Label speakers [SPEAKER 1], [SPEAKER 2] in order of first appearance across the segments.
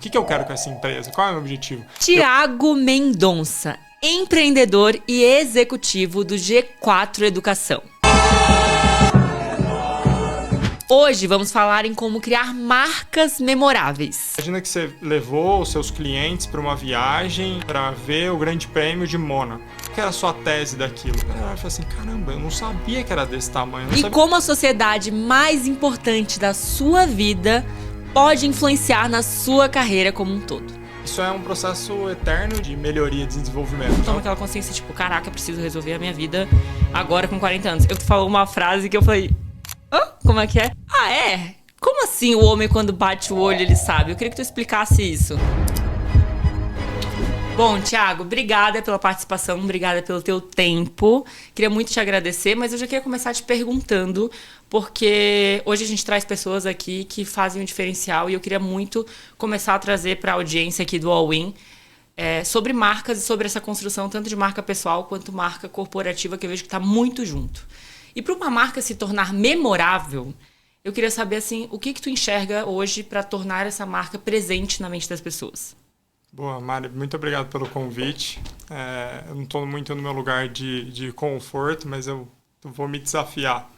[SPEAKER 1] O que eu quero com essa empresa? Qual é o meu objetivo?
[SPEAKER 2] Tiago Mendonça, empreendedor e executivo do G4 Educação. Hoje vamos falar em como criar marcas memoráveis.
[SPEAKER 1] Imagina que você levou os seus clientes para uma viagem para ver o Grande Prêmio de Mônaco. Qual que era a sua tese daquilo? A galera fala assim, caramba, eu não sabia que era desse tamanho.
[SPEAKER 2] E como a sociedade mais importante da sua vida pode influenciar na sua carreira como um todo.
[SPEAKER 1] Isso é um processo eterno de melhoria, de desenvolvimento.
[SPEAKER 2] Toma aquela consciência, tipo, caraca, eu preciso resolver a minha vida agora com 40 anos. Eu falou uma frase que eu falei, como é que é? Ah, é? Como assim o homem quando bate o olho ele sabe? Eu queria que tu explicasse isso. Bom, Tiago, obrigada pela participação, obrigada pelo teu tempo. Queria muito te agradecer, mas eu já queria começar te perguntando, porque hoje a gente traz pessoas aqui que fazem um diferencial e eu queria muito começar a trazer para a audiência aqui do All In sobre marcas e sobre essa construção tanto de marca pessoal quanto marca corporativa, que eu vejo que está muito junto. E para uma marca se tornar memorável, eu queria saber assim, o que tu enxerga hoje para tornar essa marca presente na mente das pessoas?
[SPEAKER 1] Boa, Mari, muito obrigado pelo convite. Eu não estou muito no meu lugar de conforto, mas eu vou me desafiar.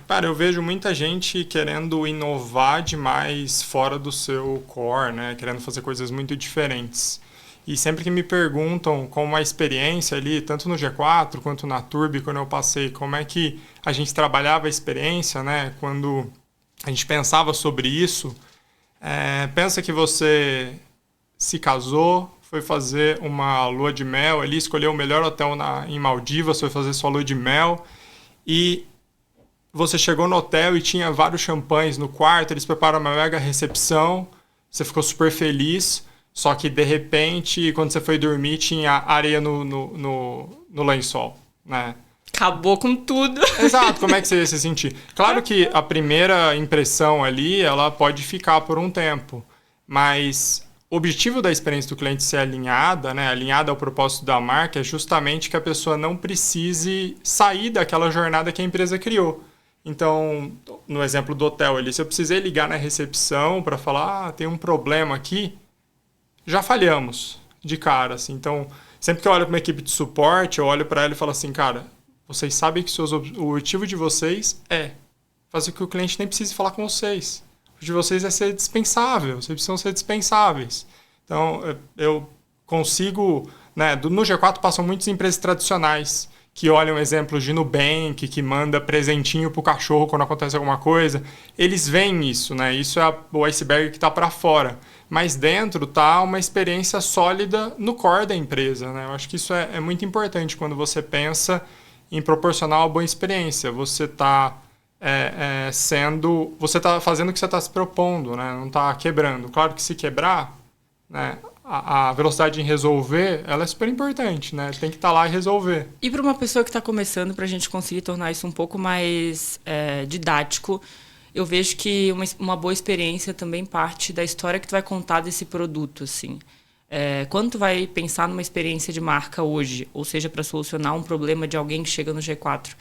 [SPEAKER 1] Cara, eu vejo muita gente querendo inovar demais fora do seu core, né? Querendo fazer coisas muito diferentes. E sempre que me perguntam como a experiência ali, tanto no G4 quanto na Turbi, quando eu passei, como é que a gente trabalhava a experiência, né? Quando a gente pensava sobre isso, pensa que você se casou, foi fazer uma lua de mel ali, escolheu o melhor hotel em Maldivas, foi fazer sua lua de mel e você chegou no hotel e tinha vários champanhes no quarto, eles preparam uma mega recepção, você ficou super feliz, só que de repente, quando você foi dormir, tinha areia no lençol, né?
[SPEAKER 2] Acabou com tudo.
[SPEAKER 1] Exato, como é que você ia se sentir? Claro que a primeira impressão ali, ela pode ficar por um tempo, mas o objetivo da experiência do cliente ser alinhada, né, alinhada ao propósito da marca, é justamente que a pessoa não precise sair daquela jornada que a empresa criou. Então, no exemplo do hotel ali, se eu precisei ligar na recepção para falar, tem um problema aqui, já falhamos de cara, assim. Então, sempre que eu olho para uma equipe de suporte, eu olho para ela e falo assim, cara, vocês sabem que o objetivo de vocês é fazer com que o cliente nem precise falar com vocês. O objetivo de vocês é ser dispensável, vocês precisam ser dispensáveis. Então, eu consigo, né, no G4 passam muitas empresas tradicionais que olham exemplos de Nubank, que manda presentinho pro cachorro quando acontece alguma coisa. Eles veem isso, né? Isso é o iceberg que está para fora. Mas dentro tá uma experiência sólida no core da empresa, né? Eu acho que isso é muito importante quando você pensa em proporcionar uma boa experiência. Você está você está fazendo o que você está se propondo, né? Não está quebrando. Claro que se quebrar, né, a velocidade em resolver, ela é super importante, né? Tem que estar lá e resolver.
[SPEAKER 2] E para uma pessoa que está começando, para a gente conseguir tornar isso um pouco mais didático, eu vejo que uma boa experiência também parte da história que tu vai contar desse produto, assim. Quando tu vai pensar numa experiência de marca hoje, ou seja, para solucionar um problema de alguém que chega no G4,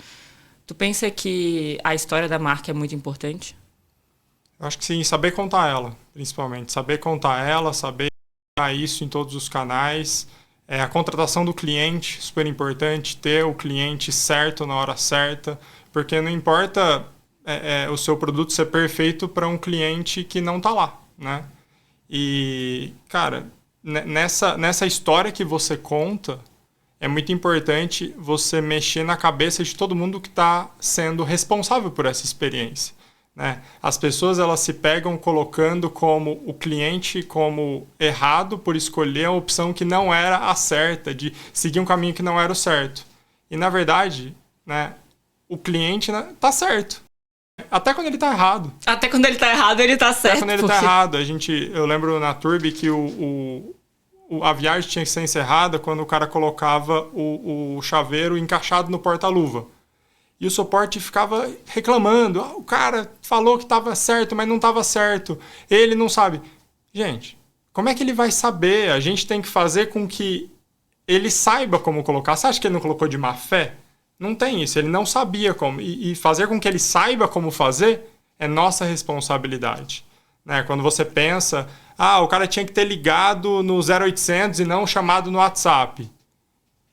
[SPEAKER 2] tu pensa que a história da marca é muito importante?
[SPEAKER 1] Eu acho que sim, saber contar ela, principalmente. Saber contar ela, saber isso em todos os canais. A contratação do cliente, super importante, ter o cliente certo na hora certa, porque não importa o seu produto ser perfeito para um cliente que não está lá, né? E, cara, nessa história que você conta, é muito importante você mexer na cabeça de todo mundo que está sendo responsável por essa experiência, né? As pessoas, elas se pegam colocando como o cliente como errado por escolher a opção que não era a certa, de seguir um caminho que não era o certo. E, na verdade, né, o cliente, né, tá certo. Até quando ele tá errado.
[SPEAKER 2] Até quando ele tá errado, ele tá certo.
[SPEAKER 1] Até quando ele tá errado. Eu lembro na Turbi que a viagem tinha que ser encerrada quando o cara colocava o chaveiro encaixado no porta-luva. E o suporte ficava reclamando. O cara falou que estava certo, mas não estava certo. Ele não sabe. Gente, como é que ele vai saber? A gente tem que fazer com que ele saiba como colocar. Você acha que ele não colocou de má fé? Não tem isso. Ele não sabia como. E fazer com que ele saiba como fazer é nossa responsabilidade, né? Quando você pensa, o cara tinha que ter ligado no 0800 e não chamado no WhatsApp.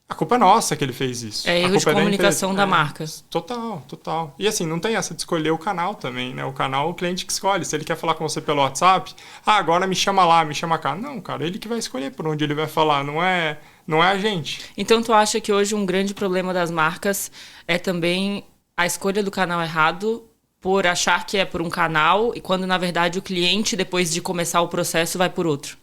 [SPEAKER 1] A culpa é nossa que ele fez isso.
[SPEAKER 2] É erro de comunicação da marca.
[SPEAKER 1] Total, total. E assim, não tem essa de escolher o canal também, né? O canal, o cliente que escolhe. Se ele quer falar com você pelo WhatsApp, agora me chama lá, me chama cá. Não, cara, ele que vai escolher por onde ele vai falar, não é a gente.
[SPEAKER 2] Então, tu acha que hoje um grande problema das marcas é também a escolha do canal errado por achar que é por um canal e quando, na verdade, o cliente, depois de começar o processo, vai por outro?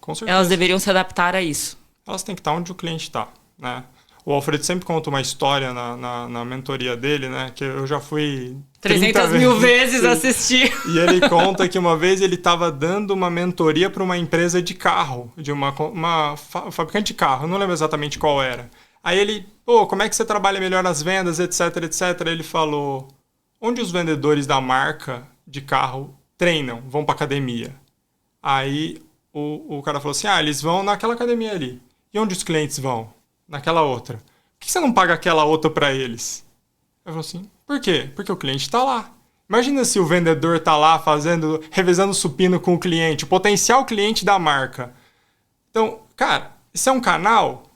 [SPEAKER 1] Com certeza.
[SPEAKER 2] Elas deveriam se adaptar a isso.
[SPEAKER 1] Elas têm que estar onde o cliente está, né? O Alfredo sempre conta uma história na mentoria dele, né? Que eu já fui
[SPEAKER 2] 300 mil vezes assistir.
[SPEAKER 1] E ele conta que uma vez ele estava dando uma mentoria para uma empresa de carro, de uma fabricante de carro, eu não lembro exatamente qual era. Aí ele, como é que você trabalha melhor as vendas, etc, etc. Ele falou, onde os vendedores da marca de carro treinam, vão para academia? Aí o cara falou assim, eles vão naquela academia ali. E onde os clientes vão? Naquela outra. Por que você não paga aquela outra para eles? Eu falei assim, por quê? Porque o cliente está lá. Imagina se o vendedor está lá revezando supino com o cliente, o potencial cliente da marca. Então, cara, isso é um canal?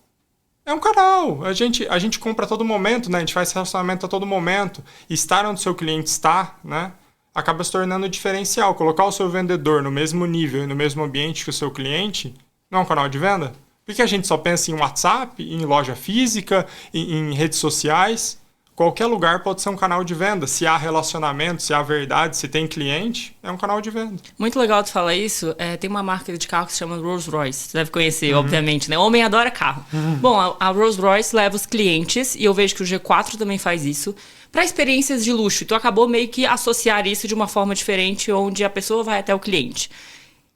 [SPEAKER 1] É um canal. A gente compra a todo momento, né? A gente faz relacionamento a todo momento. E estar onde o seu cliente está, né? Acaba se tornando diferencial. Colocar o seu vendedor no mesmo nível e no mesmo ambiente que o seu cliente não é um canal de venda? Por que a gente só pensa em WhatsApp, em loja física, em redes sociais? Qualquer lugar pode ser um canal de venda. Se há relacionamento, se há verdade, se tem cliente, é um canal de venda.
[SPEAKER 2] Muito legal tu falar isso. Tem uma marca de carro que se chama Rolls-Royce. Você deve conhecer, obviamente, né? Homem adora carro. Bom, a Rolls-Royce leva os clientes, e eu vejo que o G4 também faz isso, para experiências de luxo. Então acabou meio que associar isso de uma forma diferente, onde a pessoa vai até o cliente.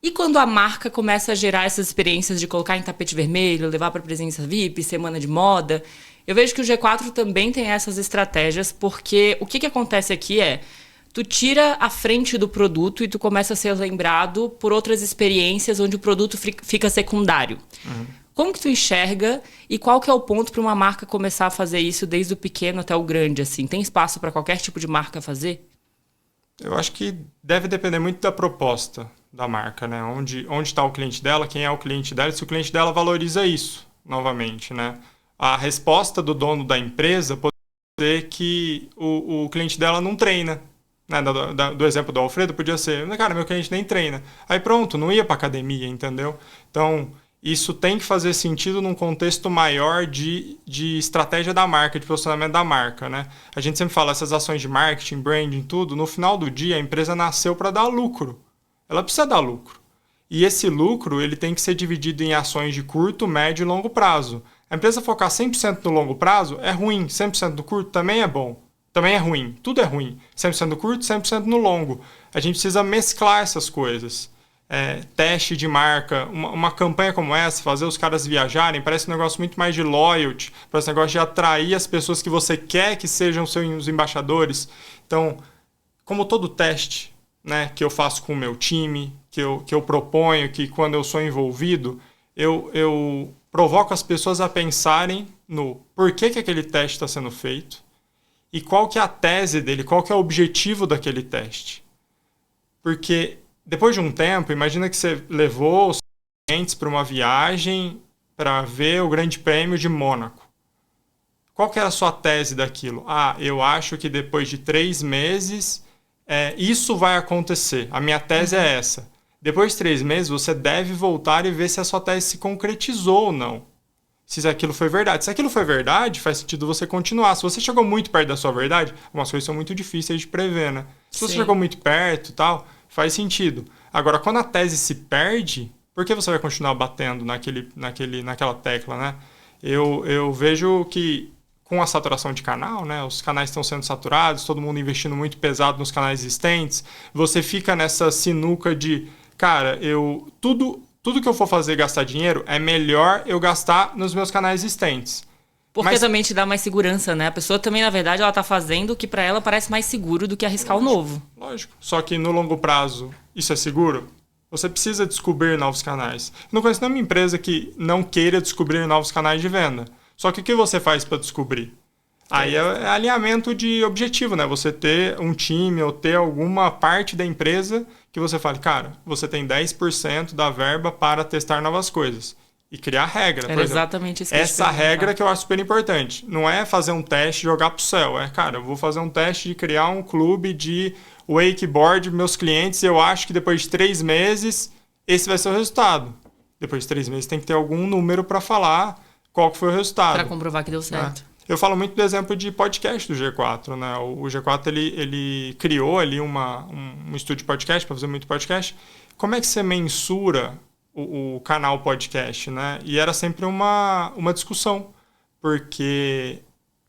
[SPEAKER 2] E quando a marca começa a gerar essas experiências de colocar em tapete vermelho, levar para presença VIP, semana de moda, eu vejo que o G4 também tem essas estratégias, porque o que acontece aqui tu tira a frente do produto e tu começa a ser lembrado por outras experiências onde o produto fica secundário. Como que tu enxerga e qual que é o ponto para uma marca começar a fazer isso desde o pequeno até o grande? Assim? Tem espaço para qualquer tipo de marca fazer?
[SPEAKER 1] Eu acho que deve depender muito da proposta da marca, né? Onde está o cliente dela, quem é o cliente dela, se o cliente dela valoriza isso, novamente, né? A resposta do dono da empresa pode ser que o cliente dela não treina, né? Do exemplo do Alfredo, podia ser, cara, meu cliente nem treina. Aí pronto, não ia para academia, entendeu? Então, isso tem que fazer sentido num contexto maior de estratégia da marca, de posicionamento da marca, né? A gente sempre fala, essas ações de marketing, branding, tudo, no final do dia a empresa nasceu para dar lucro. Ela precisa dar lucro. E esse lucro ele tem que ser dividido em ações de curto, médio e longo prazo. A empresa focar 100% no longo prazo é ruim, 100% do curto também é bom. Também é ruim, tudo é ruim. 100% do curto, 100% no longo. A gente precisa mesclar essas coisas. Teste de marca, uma campanha como essa, fazer os caras viajarem, parece um negócio muito mais de loyalty, parece um negócio de atrair as pessoas que você quer que sejam seus embaixadores. Então, como todo teste, né, que eu faço com o meu time, que eu proponho, que quando eu sou envolvido, eu provoco as pessoas a pensarem no porquê que aquele teste está sendo feito e qual que é a tese dele, qual que é o objetivo daquele teste. Porque depois de um tempo, imagina que você levou os clientes para uma viagem para ver o Grande Prêmio de Mônaco. Qual que era a sua tese daquilo? Eu acho que depois de 3 meses isso vai acontecer. A minha tese é essa. Depois de 3 meses, você deve voltar e ver se a sua tese se concretizou ou não. Se aquilo foi verdade. Se aquilo foi verdade, faz sentido você continuar. Se você chegou muito perto da sua verdade, algumas coisas são muito difíceis de prever, né? Se você chegou muito perto e tal, faz sentido. Agora, quando a tese se perde, por que você vai continuar batendo naquela tecla, né? Eu vejo que com a saturação de canal, né? Os canais estão sendo saturados, todo mundo investindo muito pesado nos canais existentes, você fica nessa sinuca de, cara, tudo que eu for fazer gastar dinheiro, é melhor eu gastar nos meus canais existentes.
[SPEAKER 2] Porque também te dá mais segurança, né? A pessoa também, na verdade, ela tá fazendo o que para ela parece mais seguro do que arriscar o novo.
[SPEAKER 1] Lógico. Só que no longo prazo, isso é seguro? Você precisa descobrir novos canais. Eu não conheço nenhuma empresa que não queira descobrir novos canais de venda. Só que o que você faz para descobrir? Aí é alinhamento de objetivo, né? Você ter um time ou ter alguma parte da empresa que você fale, cara, você tem 10% da verba para testar novas coisas. E criar regra.
[SPEAKER 2] Era exatamente isso que
[SPEAKER 1] essa regra que eu acho super importante. Não é fazer um teste e jogar pro céu. É, cara, eu vou fazer um teste de criar um clube de wakeboard meus clientes e eu acho que depois de 3 meses esse vai ser o resultado. Depois de 3 meses tem que ter algum número para falar qual que foi o resultado.
[SPEAKER 2] Para comprovar que deu certo.
[SPEAKER 1] Né? Eu falo muito do exemplo de podcast do G4, né? O G4 ele criou ali um estúdio de podcast para fazer muito podcast. Como é que você mensura o canal podcast, né? E era sempre uma discussão, porque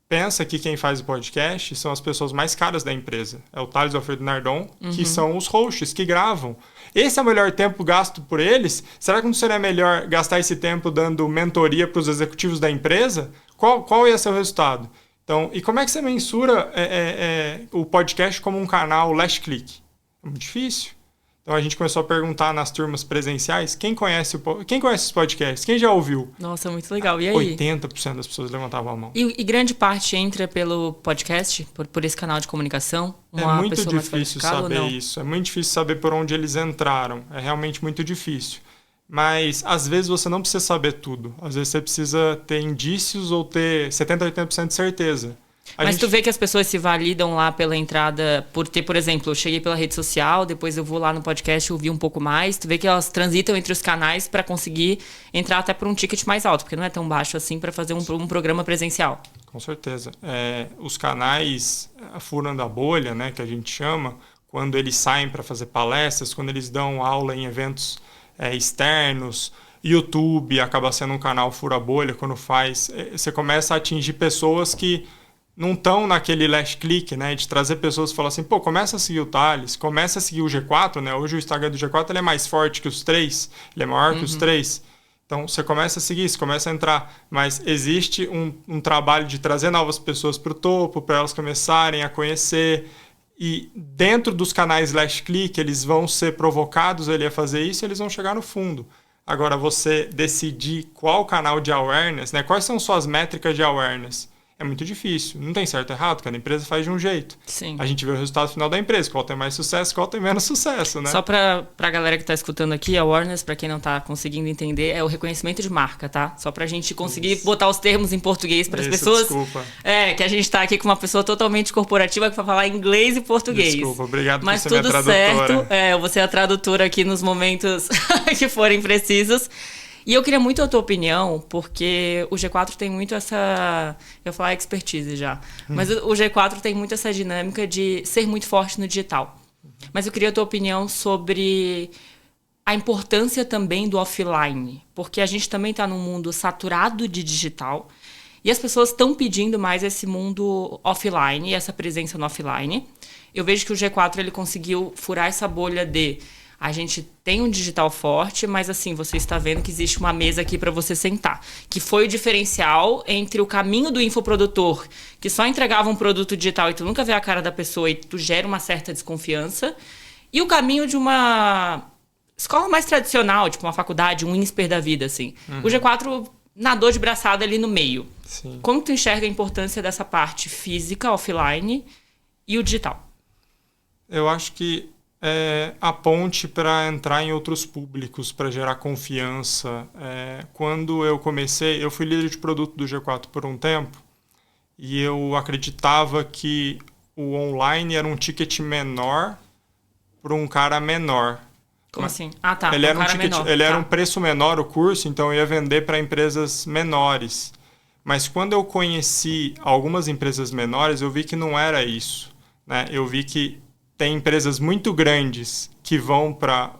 [SPEAKER 1] pensa que quem faz o podcast são as pessoas mais caras da empresa. É o Thales e o Alfredo Nardon, que são os hosts que gravam. Esse é o melhor tempo gasto por eles? Será que não seria melhor gastar esse tempo dando mentoria para os executivos da empresa? Qual ia ser o resultado? Então, e como é que você mensura o podcast como um canal last click? É muito difícil. Então a gente começou a perguntar nas turmas presenciais quem conhece os podcasts, quem já ouviu?
[SPEAKER 2] Nossa, muito legal. E aí?
[SPEAKER 1] 80% das pessoas levantavam a mão.
[SPEAKER 2] E grande parte entra pelo podcast, por esse canal de comunicação?
[SPEAKER 1] É muito difícil saber isso. É muito difícil saber por onde eles entraram. É realmente muito difícil. Mas, às vezes, você não precisa saber tudo. Às vezes, você precisa ter indícios ou ter 70%, 80% de certeza.
[SPEAKER 2] Mas tu vê que as pessoas se validam lá pela entrada, por ter, por exemplo, eu cheguei pela rede social, depois eu vou lá no podcast e ouvir um pouco mais. Tu vê que elas transitam entre os canais para conseguir entrar até por um ticket mais alto, porque não é tão baixo assim para fazer um programa presencial.
[SPEAKER 1] Com certeza. Os canais furando a bolha, né, que a gente chama, quando eles saem para fazer palestras, quando eles dão aula em eventos externos, YouTube acaba sendo um canal fura bolha quando faz. Você começa a atingir pessoas que não estão naquele last click, né, de trazer pessoas que falam assim, pô, começa a seguir o Thales, começa a seguir o G4, né, hoje o Instagram do G4 ele é mais forte que os 3, ele é maior que os 3, então você começa a seguir, você começa a entrar, mas existe um trabalho de trazer novas pessoas para o topo, para elas começarem a conhecer, e dentro dos canais last click, eles vão ser provocados a fazer isso e eles vão chegar no fundo. Agora, você decidir qual canal de awareness, né, quais são suas métricas de awareness, é muito difícil. Não tem certo e errado, cada empresa faz de um jeito.
[SPEAKER 2] Sim.
[SPEAKER 1] A gente vê o resultado final da empresa, qual tem mais sucesso, qual tem menos sucesso, né?
[SPEAKER 2] Só pra galera que tá escutando aqui, a awareness, pra quem não tá conseguindo entender, é o reconhecimento de marca, tá? Só pra gente conseguir botar os termos em português para as pessoas.
[SPEAKER 1] Desculpa.
[SPEAKER 2] Que a gente tá aqui com uma pessoa totalmente corporativa que vai falar inglês e português.
[SPEAKER 1] Desculpa, obrigado por
[SPEAKER 2] Mas
[SPEAKER 1] ser minha
[SPEAKER 2] tudo
[SPEAKER 1] tradutora.
[SPEAKER 2] certo. Eu vou ser a tradutora aqui nos momentos que forem precisos. E eu queria muito a tua opinião, porque o G4 tem muito essa... Eu ia falar expertise já. Mas o G4 tem muito essa dinâmica de ser muito forte no digital. Mas eu queria a tua opinião sobre a importância também do offline. Porque a gente também está num mundo saturado de digital. E as pessoas estão pedindo mais esse mundo offline, essa presença no offline. Eu vejo que o G4 ele conseguiu furar essa bolha de... A gente tem um digital forte, mas assim, você está vendo que existe uma mesa aqui para você sentar. Que foi o diferencial entre o caminho do infoprodutor, que só entregava um produto digital e tu nunca vê a cara da pessoa e tu gera uma certa desconfiança, e o caminho de uma escola mais tradicional, tipo uma faculdade, um INSPER da vida, assim. O G4 nadou de braçada ali no meio.
[SPEAKER 1] Sim.
[SPEAKER 2] Como tu enxerga a importância dessa parte física, offline, e o digital?
[SPEAKER 1] Eu acho que a ponte para entrar em outros públicos, para gerar confiança. Quando eu comecei, eu fui líder de produto do G4 por um tempo e eu acreditava que o online era um ticket menor para um cara menor.
[SPEAKER 2] Como assim? Ah, tá.
[SPEAKER 1] Ele era
[SPEAKER 2] Era
[SPEAKER 1] um preço menor o curso, então eu ia vender para empresas menores. Mas quando eu conheci algumas empresas menores, eu vi que não era isso, né? Eu vi que tem empresas muito grandes que vão para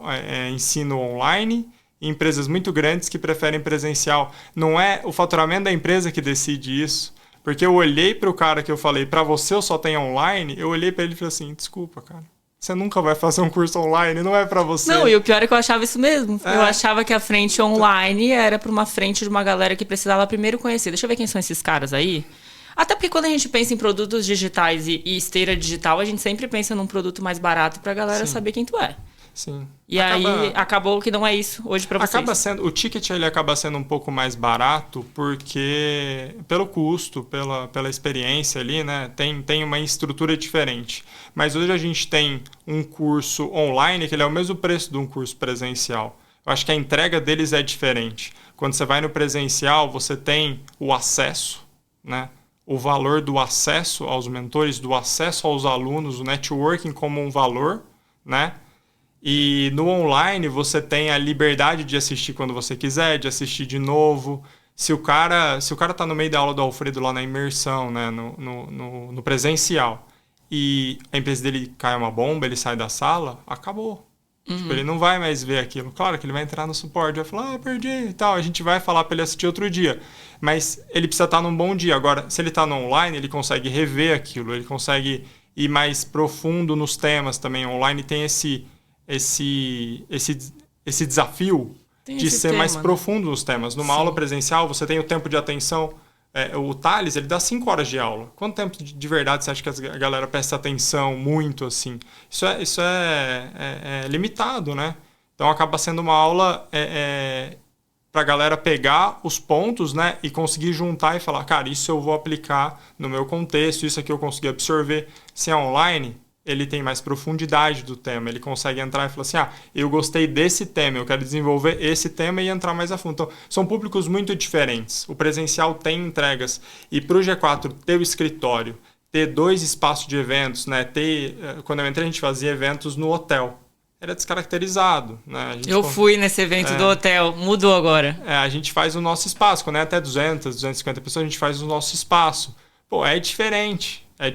[SPEAKER 1] ensino online e empresas muito grandes que preferem presencial. Não é o faturamento da empresa que decide isso. Porque eu olhei para o cara que eu falei, para você eu só tenho online, eu olhei para ele e falei assim, desculpa, cara, você nunca vai fazer um curso online, não é para você.
[SPEAKER 2] Não, e o pior é que eu achava isso mesmo. Eu achava que a frente online era para uma frente de uma galera que precisava primeiro conhecer. Deixa eu ver quem são esses caras aí. Até porque quando a gente pensa em produtos digitais e esteira digital, a gente sempre pensa num produto mais barato pra galera saber quem tu é.
[SPEAKER 1] Sim.
[SPEAKER 2] E aí acabou que não é isso hoje para vocês.
[SPEAKER 1] O ticket ele acaba sendo um pouco mais barato porque pelo custo, pela experiência ali, né? Tem uma estrutura diferente. Mas hoje a gente tem um curso online que ele é o mesmo preço de um curso presencial. Eu acho que a entrega deles é diferente. Quando você vai no presencial, você tem o acesso, né? O valor do acesso aos mentores, do acesso aos alunos, o networking como um valor, né? E no online você tem a liberdade de assistir quando você quiser, de assistir de novo. Se o cara tá no meio da aula do Alfredo lá na imersão, né, no presencial, e a empresa dele cai uma bomba, ele sai da sala, acabou. Tipo, ele não vai mais ver aquilo. Claro que ele vai entrar no suporte, vai falar, perdi e tal. A gente vai falar para ele assistir outro dia. Mas ele precisa estar num bom dia. Agora, se ele está no online, ele consegue rever aquilo, ele consegue ir mais profundo nos temas também. Online tem esse desafio de ser mais profundo nos temas. Numa aula presencial, você tem o tempo de atenção. O Thales, ele dá 5 horas de aula. Quanto tempo de verdade você acha que a galera presta atenção muito, assim? Isso é limitado, né? Então, acaba sendo uma aula para a galera pegar os pontos, né? E conseguir juntar e falar, cara, isso eu vou aplicar no meu contexto, isso aqui eu consegui absorver. Se é online, ele tem mais profundidade do tema. Ele consegue entrar e falar assim, eu gostei desse tema, eu quero desenvolver esse tema e entrar mais a fundo. Então, são públicos muito diferentes. O presencial tem entregas. E para o G4 ter o escritório, ter 2 espaços de eventos, né? Quando eu entrei, a gente fazia eventos no hotel. Era descaracterizado, né?
[SPEAKER 2] Eu fui nesse evento do hotel, mudou agora.
[SPEAKER 1] A gente faz o nosso espaço. Quando é até 200, 250 pessoas, a gente faz o nosso espaço. Pô, é diferente. É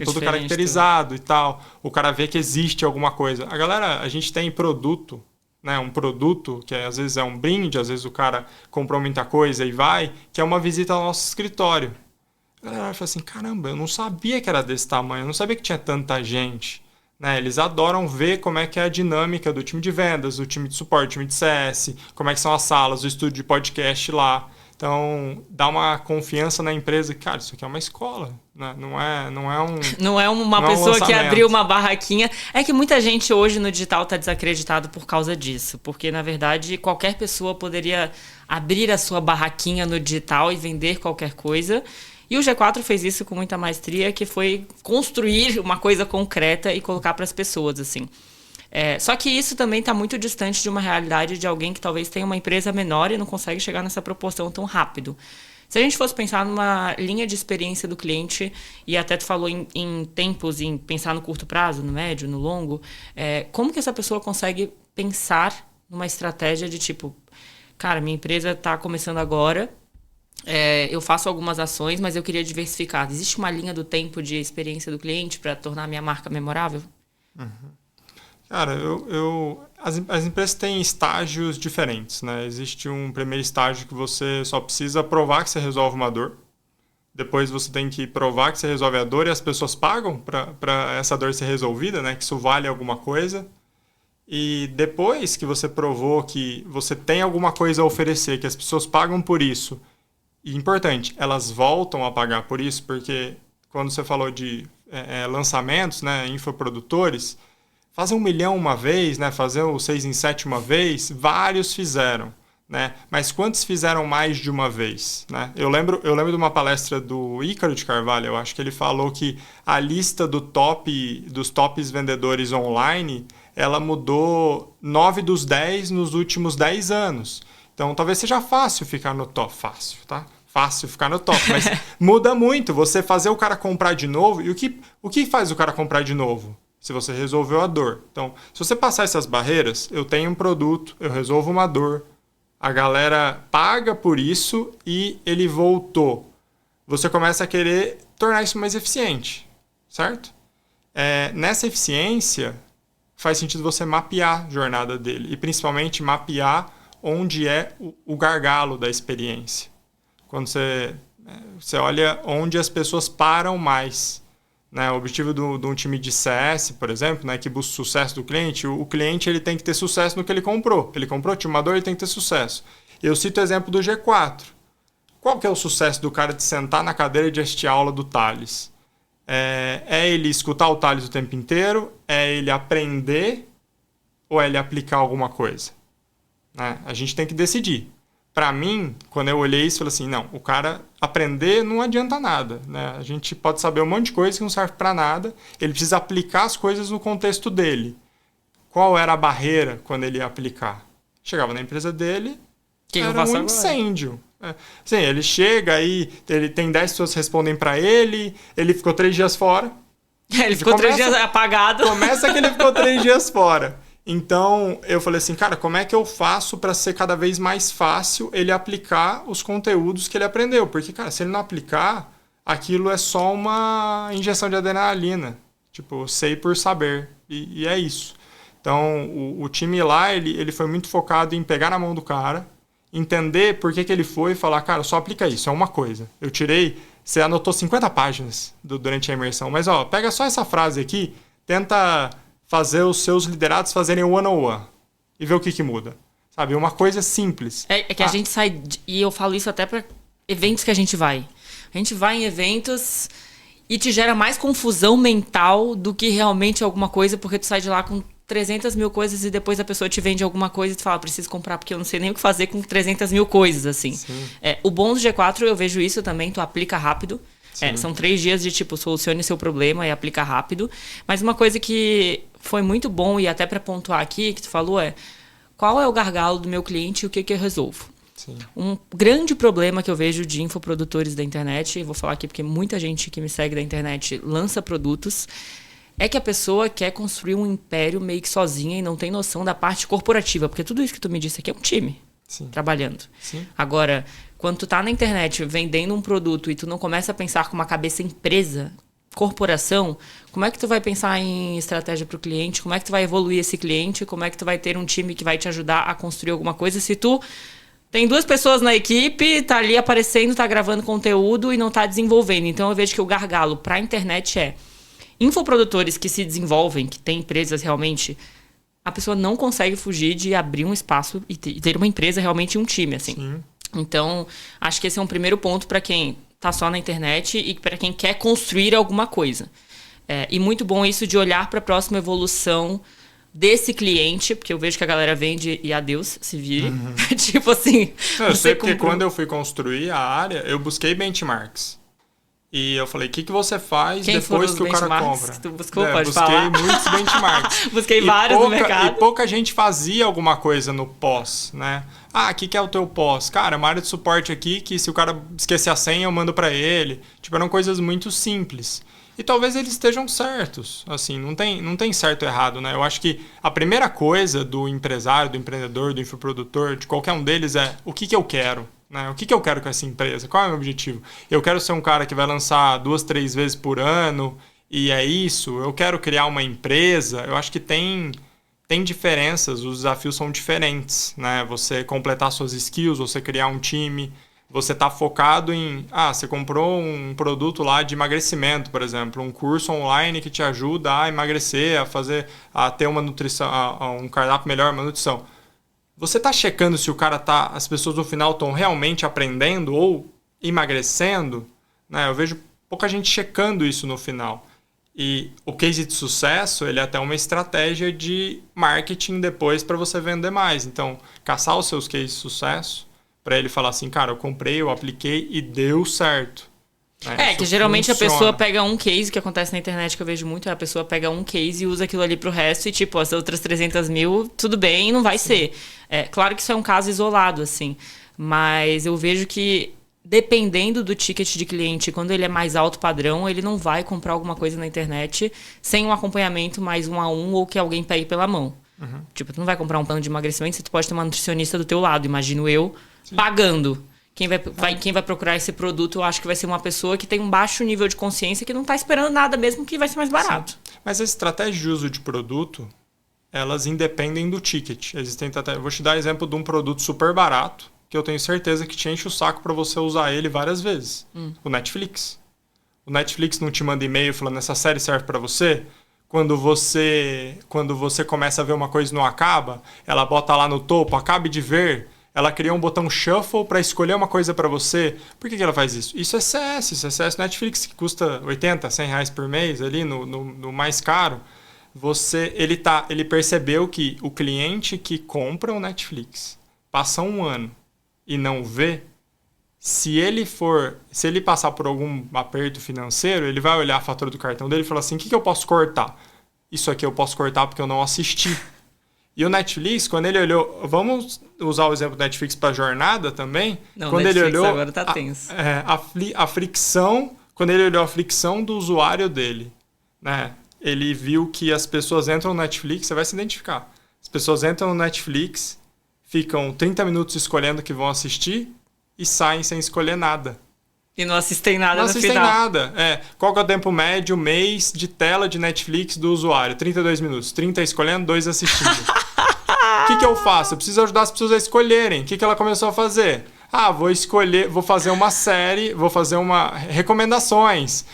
[SPEAKER 1] todo caracterizado e tal. O cara vê que existe alguma coisa. A gente tem produto, né? Um produto que às vezes é um brinde, às vezes o cara comprou muita coisa e vai, que é uma visita ao nosso escritório. A galera fala assim, caramba, eu não sabia que era desse tamanho, eu não sabia que tinha tanta gente. Né? Eles adoram ver como é que é a dinâmica do time de vendas, do time de suporte, do time de CS, como é que são as salas, o estúdio de podcast lá. Então, dá uma confiança na empresa. Cara, isso aqui é uma escola, né? Não é uma
[SPEAKER 2] pessoa que abriu uma barraquinha. É que muita gente hoje no digital está desacreditado por causa disso. Porque, na verdade, qualquer pessoa poderia abrir a sua barraquinha no digital e vender qualquer coisa. E o G4 fez isso com muita maestria, que foi construir uma coisa concreta e colocar para as pessoas, assim. Só que isso também está muito distante de uma realidade de alguém que talvez tenha uma empresa menor e não consegue chegar nessa proporção tão rápido. Se a gente fosse pensar numa linha de experiência do cliente, e até tu falou em tempos, em pensar no curto prazo, no médio, no longo, como que essa pessoa consegue pensar numa estratégia de tipo, cara, minha empresa está começando agora, eu faço algumas ações, mas eu queria diversificar. Existe uma linha do tempo de experiência do cliente para tornar a minha marca memorável?
[SPEAKER 1] Uhum. Cara, as empresas têm estágios diferentes, né? Existe um primeiro estágio que você só precisa provar que você resolve uma dor. Depois você tem que provar que você resolve a dor e as pessoas pagam para essa dor ser resolvida, né? Que isso vale alguma coisa. E depois que você provou que você tem alguma coisa a oferecer, que as pessoas pagam por isso, e importante, elas voltam a pagar por isso, porque quando você falou de lançamentos, né? Infoprodutores, fazer 1 milhão uma vez, né? Fazer o 6 em 7 uma vez, vários fizeram, né? Mas quantos fizeram mais de uma vez, né? Eu lembro de uma palestra do Ícaro de Carvalho, eu acho que ele falou que a lista dos tops vendedores online, ela mudou 9 dos 10 nos últimos 10 anos. Então, talvez seja fácil ficar no top. Fácil, tá? Fácil ficar no top, mas muda muito você fazer o cara comprar de novo. E o que faz o cara comprar de novo? Se você resolveu a dor. Então, se você passar essas barreiras, eu tenho um produto, eu resolvo uma dor, a galera paga por isso e ele voltou. Você começa a querer tornar isso mais eficiente, certo? Nessa eficiência, faz sentido você mapear a jornada dele e principalmente mapear onde é o gargalo da experiência. Quando você olha onde as pessoas param mais. Né, o objetivo de um time de CS, por exemplo, né, que busca o sucesso do cliente, o cliente ele tem que ter sucesso no que ele comprou. Ele comprou, tinha uma dor, ele tem que ter sucesso. Eu cito o exemplo do G4. Qual que é o sucesso do cara de sentar na cadeira e de assistir a aula do Thales? É ele escutar o Thales o tempo inteiro? É ele aprender ou é ele aplicar alguma coisa? Né? A gente tem que decidir. Para mim, quando eu olhei isso, eu falei assim, não, o cara aprender não adianta nada. Né? A gente pode saber um monte de coisa que não serve para nada, ele precisa aplicar as coisas no contexto dele. Qual era a barreira quando ele ia aplicar? Chegava na empresa dele, era um incêndio. Sim, ele chega aí, ele tem 10 pessoas que respondem para ele ficou 3 dias fora.
[SPEAKER 2] Ele ficou 3 dias apagado.
[SPEAKER 1] Começa que ele ficou 3 dias fora. Então, eu falei assim, cara, como é que eu faço para ser cada vez mais fácil ele aplicar os conteúdos que ele aprendeu? Porque, cara, se ele não aplicar, aquilo é só uma injeção de adrenalina. Tipo, sei por saber. E é isso. Então, o time lá, ele foi muito focado em pegar na mão do cara, entender por que ele foi e falar, cara, só aplica isso, é uma coisa. Eu tirei, você anotou 50 páginas durante a imersão, mas ó, pega só essa frase aqui, tenta fazer os seus liderados fazerem one-on-one e ver o que muda. Sabe, uma coisa simples.
[SPEAKER 2] É que a gente sai, e eu falo isso até para eventos que a gente vai. A gente vai em eventos e te gera mais confusão mental do que realmente alguma coisa, porque tu sai de lá com 300 mil coisas e depois a pessoa te vende alguma coisa e tu fala, preciso comprar porque eu não sei nem o que fazer com 300 mil coisas, assim. O bom do G4, eu vejo isso também, tu aplica rápido. São 3 dias de tipo, solucione seu problema e aplica rápido. Mas uma coisa que foi muito bom e até para pontuar aqui, que tu falou qual é o gargalo do meu cliente e o que eu resolvo? Sim. Um grande problema que eu vejo de infoprodutores da internet, e vou falar aqui porque muita gente que me segue da internet lança produtos, é que a pessoa quer construir um império meio que sozinha e não tem noção da parte corporativa. Porque tudo isso que tu me disse aqui é um time trabalhando. Sim. Agora, quando tu tá na internet vendendo um produto e tu não começa a pensar com uma cabeça empresa, corporação, como é que tu vai pensar em estratégia para o cliente? Como é que tu vai evoluir esse cliente? Como é que tu vai ter um time que vai te ajudar a construir alguma coisa se tu tem 2 pessoas na equipe, tá ali aparecendo, tá gravando conteúdo e não tá desenvolvendo? Então eu vejo que o gargalo para a internet infoprodutores que se desenvolvem, que têm empresas realmente, a pessoa não consegue fugir de abrir um espaço e ter uma empresa realmente um time, assim. Sim. Então, acho que esse é um primeiro ponto para quem tá só na internet e para quem quer construir alguma coisa. E muito bom isso de olhar para a próxima evolução desse cliente, porque eu vejo que a galera vende e adeus, se vire. Uhum. Tipo assim...
[SPEAKER 1] Eu sei porque quando eu fui construir a área, eu busquei benchmarks. E eu falei, o que você faz depois que o cara compra?
[SPEAKER 2] Que tu buscou, pode falar.
[SPEAKER 1] Busquei muitos benchmarks.
[SPEAKER 2] Busquei vários no mercado.
[SPEAKER 1] E pouca gente fazia alguma coisa no pós, né? O que é o teu pós? Cara, é uma área de suporte aqui que se o cara esquecer a senha, eu mando pra ele. Tipo, eram coisas muito simples. E talvez eles estejam certos. Assim, não tem certo ou errado, né? Eu acho que a primeira coisa do empresário, do empreendedor, do infoprodutor, de qualquer um deles é o que eu quero. Né? O que eu quero com essa empresa? Qual é o meu objetivo? Eu quero ser um cara que vai lançar 2, 3 vezes por ano e é isso? Eu quero criar uma empresa? Eu acho que tem diferenças, os desafios são diferentes. Né? Você completar suas skills, você criar um time, você tá focado em... você comprou um produto lá de emagrecimento, por exemplo, um curso online que te ajuda a emagrecer, a ter uma nutrição, um cardápio melhor, uma nutrição. Você está checando se o cara as pessoas no final estão realmente aprendendo ou emagrecendo? Né? Eu vejo pouca gente checando isso no final. E o case de sucesso, ele é até uma estratégia de marketing depois para você vender mais. Então, caçar os seus cases de sucesso para ele falar assim, cara, eu comprei, eu apliquei e deu certo.
[SPEAKER 2] Que geralmente funciona. A pessoa pega um case, que acontece na internet que eu vejo muito, a pessoa pega um case e usa aquilo ali pro resto e tipo, as outras 300 mil, tudo bem, não vai ser. Claro que isso é um caso isolado, assim, mas eu vejo que dependendo do ticket de cliente, quando ele é mais alto padrão, ele não vai comprar alguma coisa na internet sem um acompanhamento mais 1 a 1 ou que alguém pegue pela mão. Uhum. Tipo, tu não vai comprar um plano de emagrecimento, você pode ter uma nutricionista do teu lado, imagino eu, pagando. Quem vai procurar esse produto, eu acho que vai ser uma pessoa que tem um baixo nível de consciência, que não está esperando nada mesmo, que vai ser mais barato.
[SPEAKER 1] Sim. Mas as estratégias de uso de produto, elas independem do ticket. Eu vou te dar exemplo de um produto super barato, que eu tenho certeza que te enche o saco para você usar ele várias vezes. O Netflix. O Netflix não te manda e-mail falando, essa série serve para você? Quando você começa a ver uma coisa e não acaba, ela bota lá no topo, acabe de ver... Ela cria um botão shuffle para escolher uma coisa para você. Por que ela faz isso? Isso é CS Netflix, que custa 80, 100 reais por mês ali no mais caro. ele percebeu que o cliente que compra o Netflix passa um ano e não vê, se ele passar por algum aperto financeiro, ele vai olhar a fatura do cartão dele e falar assim, o que eu posso cortar? Isso aqui eu posso cortar porque eu não assisti. E o Netflix, quando ele olhou... Vamos usar o exemplo do Netflix para jornada também?
[SPEAKER 2] Não,
[SPEAKER 1] quando
[SPEAKER 2] Netflix
[SPEAKER 1] ele olhou
[SPEAKER 2] agora tá tenso.
[SPEAKER 1] a fricção... Quando ele olhou a fricção do usuário dele, né? Ele viu que as pessoas entram no Netflix, você vai se identificar. As pessoas entram no Netflix, ficam 30 minutos escolhendo o que vão assistir e saem sem escolher nada.
[SPEAKER 2] E não assistem nada
[SPEAKER 1] no
[SPEAKER 2] final.
[SPEAKER 1] Não assistem nada. Qual que é o tempo médio, mês de tela de Netflix do usuário? 32 minutos. 30 escolhendo, 2 assistindo. O que eu faço? Eu preciso ajudar as pessoas a escolherem. O que ela começou a fazer? Vou fazer uma série, recomendações.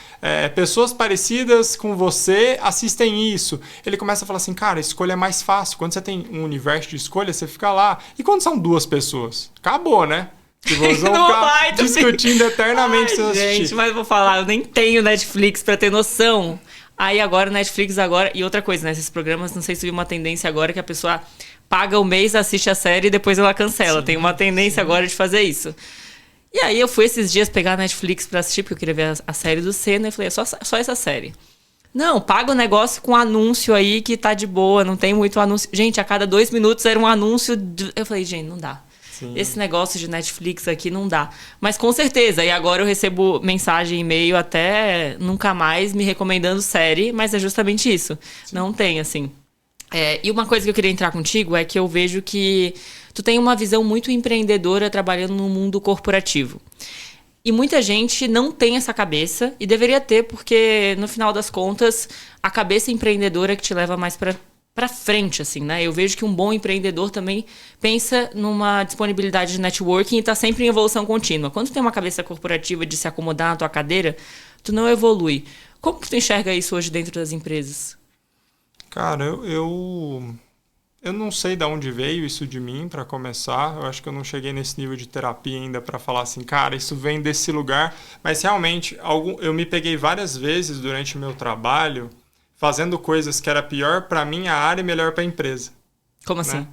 [SPEAKER 1] Pessoas parecidas com você assistem isso. Ele começa a falar assim, cara, a escolha é mais fácil. Quando você tem um universo de escolha, você fica lá. E quando são 2 pessoas? Acabou, né? Que vão ficar discutindo eternamente.
[SPEAKER 2] Gente, mas eu vou falar, eu nem tenho Netflix pra ter noção. Aí agora o Netflix E outra coisa, né? Esses programas, não sei se viu uma tendência agora que a pessoa paga o mês, assiste a série e depois ela cancela. Tem uma tendência agora de fazer isso. E aí eu fui esses dias pegar a Netflix pra assistir, porque eu queria ver a série do Senna, e falei, só essa série. Não, paga o negócio com anúncio aí que tá de boa, não tem muito anúncio. Gente, a cada 2 minutos era um anúncio. Eu falei, gente, não dá. Sim. Esse negócio de Netflix aqui não dá. Mas com certeza, e agora eu recebo mensagem, e-mail até nunca mais me recomendando série, mas é justamente isso. Sim. Não tem, assim. E uma coisa que eu queria entrar contigo é que eu vejo que tu tem uma visão muito empreendedora trabalhando no mundo corporativo. E muita gente não tem essa cabeça, e deveria ter, porque no final das contas, a cabeça empreendedora é que te leva mais pra frente, assim, né? Eu vejo que um bom empreendedor também pensa numa disponibilidade de networking e tá sempre em evolução contínua. Quando tu tem uma cabeça corporativa de se acomodar na tua cadeira, tu não evolui. Como que tu enxerga isso hoje dentro das empresas?
[SPEAKER 1] Cara, eu não sei de onde veio isso de mim, para começar. Eu acho que eu não cheguei nesse nível de terapia ainda para falar assim, cara, isso vem desse lugar. Mas realmente, eu me peguei várias vezes durante o meu trabalho fazendo coisas que era pior para minha área e melhor para a empresa.
[SPEAKER 2] Como assim?
[SPEAKER 1] Né?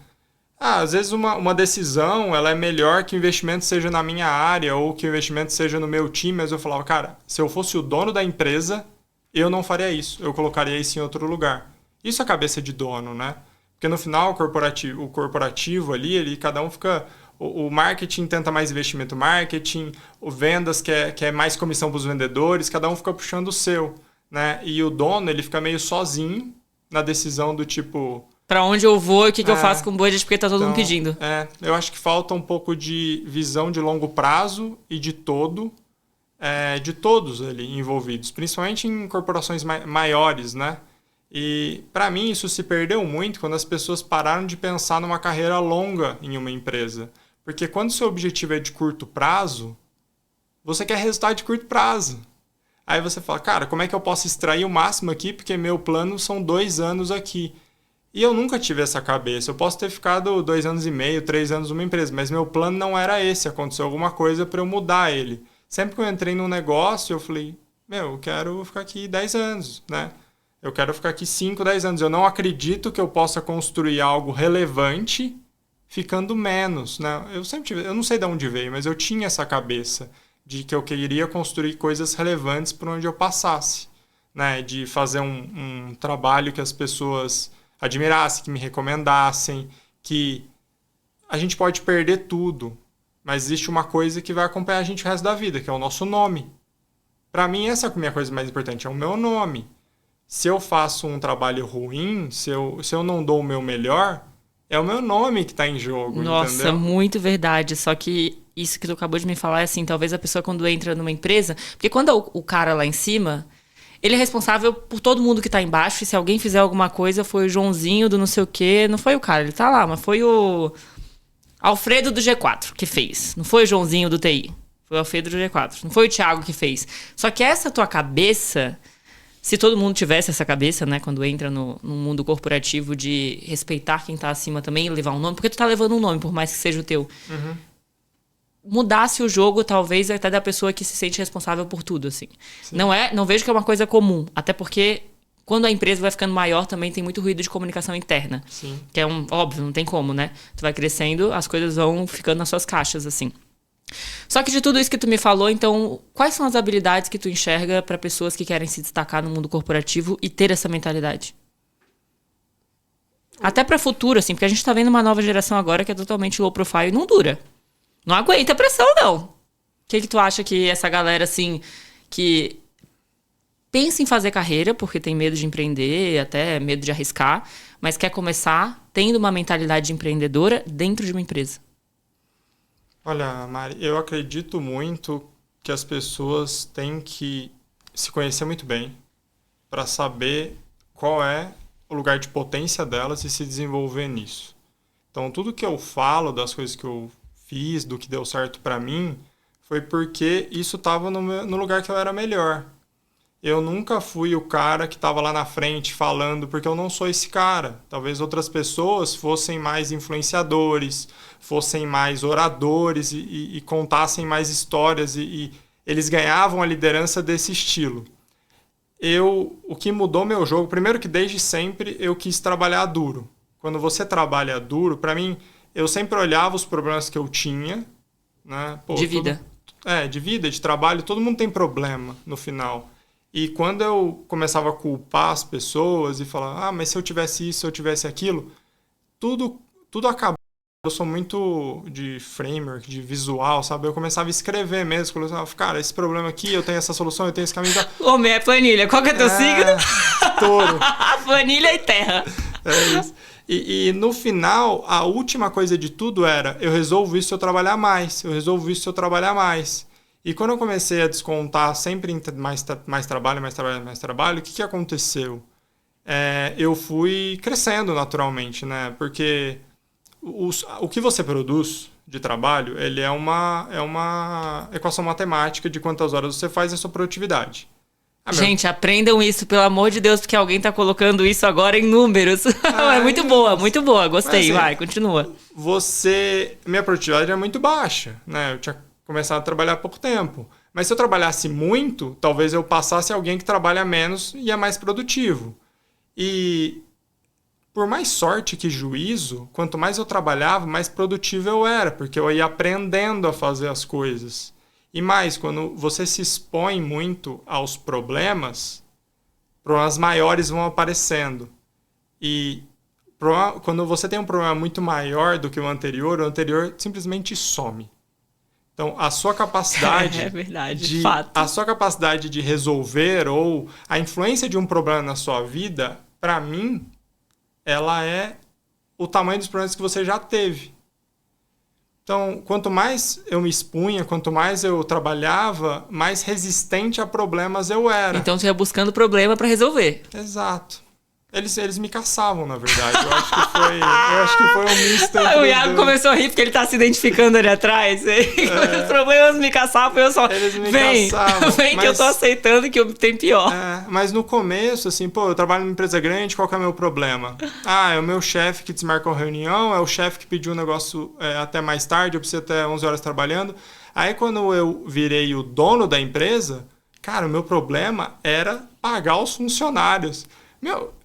[SPEAKER 1] Às vezes uma decisão ela é melhor que o investimento seja na minha área ou que o investimento seja no meu time, mas eu falava, cara, se eu fosse o dono da empresa, eu não faria isso. Eu colocaria isso em outro lugar. Isso é a cabeça de dono, né? Porque no final, o corporativo ali, cada um fica... O marketing tenta mais investimento marketing, o vendas quer mais comissão para os vendedores, cada um fica puxando o seu, né? E o dono, ele fica meio sozinho na decisão do tipo...
[SPEAKER 2] Pra onde eu vou e o que eu faço com o budget, porque tá todo mundo pedindo.
[SPEAKER 1] Eu acho que falta um pouco de visão de longo prazo e de todos ali envolvidos, principalmente em corporações maiores, né? E para mim isso se perdeu muito quando as pessoas pararam de pensar numa carreira longa em uma empresa. Porque quando o seu objetivo é de curto prazo, você quer resultado de curto prazo. Aí você fala, cara, como é que eu posso extrair o máximo aqui? Porque meu plano são 2 anos aqui. E eu nunca tive essa cabeça. Eu posso ter ficado 2 anos e meio, 3 anos numa empresa, mas meu plano não era esse. Aconteceu alguma coisa para eu mudar ele. Sempre que eu entrei num negócio, eu falei, eu quero ficar aqui 10 anos, né? Eu quero ficar aqui 5, 10 anos. Eu não acredito que eu possa construir algo relevante ficando menos, né? Eu não sei de onde veio, mas eu tinha essa cabeça de que eu queria construir coisas relevantes por onde eu passasse, né? De fazer um trabalho que as pessoas admirassem, que me recomendassem, que a gente pode perder tudo, mas existe uma coisa que vai acompanhar a gente o resto da vida, que é o nosso nome. Para mim, essa é a minha coisa mais importante, é o meu nome. Se eu faço um trabalho ruim, se eu não dou o meu melhor, é o meu nome que está em jogo,
[SPEAKER 2] Nossa,
[SPEAKER 1] entendeu?
[SPEAKER 2] muito verdade. Só que isso que tu acabou de me falar é assim, talvez a pessoa quando entra numa empresa... Porque quando o cara lá em cima, ele é responsável por todo mundo que está embaixo, e se alguém fizer alguma coisa, foi o Joãozinho do não sei o quê. Não foi o cara, ele tá lá, mas foi o Alfredo do G4 que fez. Não foi o Joãozinho do TI. Foi o Alfredo do G4. Não foi o Thiago que fez. Só que essa tua cabeça... Se todo mundo tivesse essa cabeça, né, quando entra no mundo corporativo de respeitar quem tá acima também e levar um nome, porque tu tá levando um nome, por mais que seja o teu. Uhum. Mudasse o jogo, talvez, até da pessoa que se sente responsável por tudo, assim. Não vejo que é uma coisa comum, até porque Quando a empresa vai ficando maior, também tem muito ruído de comunicação interna.
[SPEAKER 1] Sim.
[SPEAKER 2] Que é óbvio, não tem como, né? Tu vai crescendo, as coisas vão ficando nas suas caixas, assim. Só que de tudo isso que tu me falou, então, quais são as habilidades que tu enxerga para pessoas que querem se destacar no mundo corporativo e ter essa mentalidade? Até para futuro, assim, porque a gente tá vendo uma nova geração agora que é totalmente low profile e não dura. Não aguenta a pressão, não. O que tu acha que essa galera, assim, que pensa em fazer carreira, porque tem medo de empreender, até medo de arriscar, mas quer começar tendo uma mentalidade de empreendedora dentro de uma empresa?
[SPEAKER 1] Olha, Mari, eu acredito muito que as pessoas têm que se conhecer muito bem para saber qual é o lugar de potência delas e se desenvolver nisso. Então, tudo que eu falo das coisas que eu fiz, do que deu certo para mim, foi porque isso estava no lugar que eu era melhor. Eu nunca fui o cara que estava lá na frente falando, porque eu não sou esse cara. Talvez outras pessoas fossem mais influenciadores, fossem mais oradores e contassem mais histórias e eles ganhavam a liderança desse estilo. O que mudou meu jogo, primeiro que desde sempre eu quis trabalhar duro. Quando você trabalha duro, para mim, eu sempre olhava os problemas que eu tinha, né? Pô,
[SPEAKER 2] de vida.
[SPEAKER 1] De vida, de trabalho, todo mundo tem problema no final. E quando eu começava a culpar as pessoas e falar, mas se eu tivesse isso, se eu tivesse aquilo, tudo acabava. Eu sou muito de framework, de visual, sabe? Eu começava a escrever mesmo. Eu começava, cara, esse problema aqui, eu tenho essa solução, eu tenho esse caminho.
[SPEAKER 2] Homem, é planilha. Qual que é teu signo?
[SPEAKER 1] Touro.
[SPEAKER 2] Planilha e terra.
[SPEAKER 1] É isso. E no final, a última coisa de tudo era, eu resolvo isso se eu trabalhar mais. Eu resolvo isso se eu trabalhar mais. E quando eu comecei a descontar sempre mais trabalho, o que aconteceu? Eu fui crescendo naturalmente, né? Porque o que você produz de trabalho, ele é uma equação matemática de quantas horas você faz a sua produtividade.
[SPEAKER 2] Gente, aprendam isso, pelo amor de Deus, porque alguém tá colocando isso agora em números. É muito boa, gostei, assim, vai, continua.
[SPEAKER 1] Minha produtividade é muito baixa, né? Eu tinha começado a trabalhar há pouco tempo. Mas se eu trabalhasse muito, talvez eu passasse alguém que trabalha menos e é mais produtivo. E por mais sorte que juízo, quanto mais eu trabalhava, mais produtivo eu era, porque eu ia aprendendo a fazer as coisas. E mais, quando você se expõe muito aos problemas maiores vão aparecendo. E quando você tem um problema muito maior do que o anterior simplesmente some. Então, a sua capacidade a sua capacidade de resolver ou a influência de um problema na sua vida, para mim, ela é o tamanho dos problemas que você já teve. Então, quanto mais eu me expunha, quanto mais eu trabalhava, mais resistente a problemas eu era.
[SPEAKER 2] Então, você ia buscando problema para resolver.
[SPEAKER 1] Exato. Eles me caçavam, na verdade. Eu acho que foi um misto.
[SPEAKER 2] O Iago começou a rir porque ele tá se identificando ali atrás. Os problemas me caçavam, eu só...
[SPEAKER 1] Eles me caçavam.
[SPEAKER 2] Vem que eu tô aceitando que tem pior.
[SPEAKER 1] Mas no começo, assim, eu trabalho numa empresa grande, qual que é o meu problema? É o meu chefe que desmarcou a reunião, é o chefe que pediu um negócio até mais tarde, eu preciso até 11 horas trabalhando. Aí, quando eu virei o dono da empresa, cara, o meu problema era pagar os funcionários.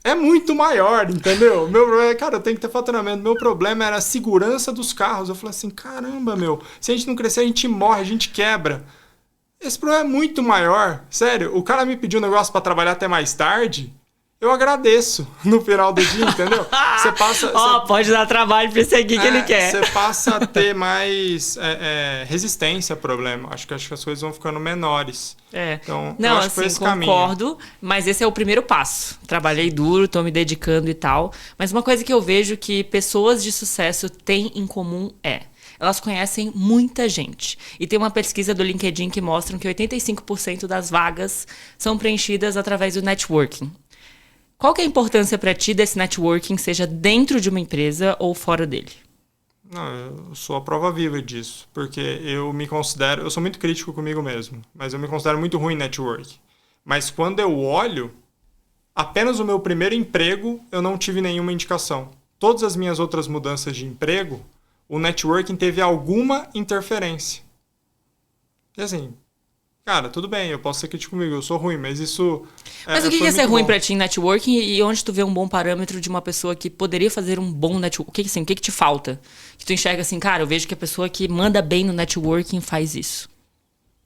[SPEAKER 1] É muito maior, entendeu? Meu problema é, cara, eu tenho que ter faturamento. Meu problema era a segurança dos carros. Eu falei assim, caramba, se a gente não crescer, a gente morre, a gente quebra. Esse problema é muito maior. Sério, o cara me pediu um negócio para trabalhar até mais tarde, eu agradeço no final do dia, entendeu? Você passa...
[SPEAKER 2] pode dar trabalho pra esse aqui que ele quer.
[SPEAKER 1] Você passa a ter mais resistência ao problema. Acho que as coisas vão ficando menores. Então,
[SPEAKER 2] não, acho que foi esse concordo, caminho. Mas esse é o primeiro passo. Trabalhei duro, tô me dedicando e tal. Mas uma coisa que eu vejo que pessoas de sucesso têm em comum elas conhecem muita gente. E tem uma pesquisa do LinkedIn que mostra que 85% das vagas são preenchidas através do networking. Qual que é a importância para ti desse networking, seja dentro de uma empresa ou fora dele?
[SPEAKER 1] Não, eu sou a prova viva disso, porque eu sou muito crítico comigo mesmo, mas eu me considero muito ruim em networking. Mas quando eu olho, apenas o meu primeiro emprego eu não tive nenhuma indicação. Todas as minhas outras mudanças de emprego, o networking teve alguma interferência. E assim, Cara, tudo bem, eu posso ser crítico comigo, eu sou ruim, mas isso.
[SPEAKER 2] Mas o que
[SPEAKER 1] foi
[SPEAKER 2] é ser
[SPEAKER 1] muito
[SPEAKER 2] ruim
[SPEAKER 1] bom.
[SPEAKER 2] pra ti em networking e onde tu vê um bom parâmetro de uma pessoa que poderia fazer um bom networking? O que que te falta? Que tu enxerga assim, cara, eu vejo que a pessoa que manda bem no networking faz isso.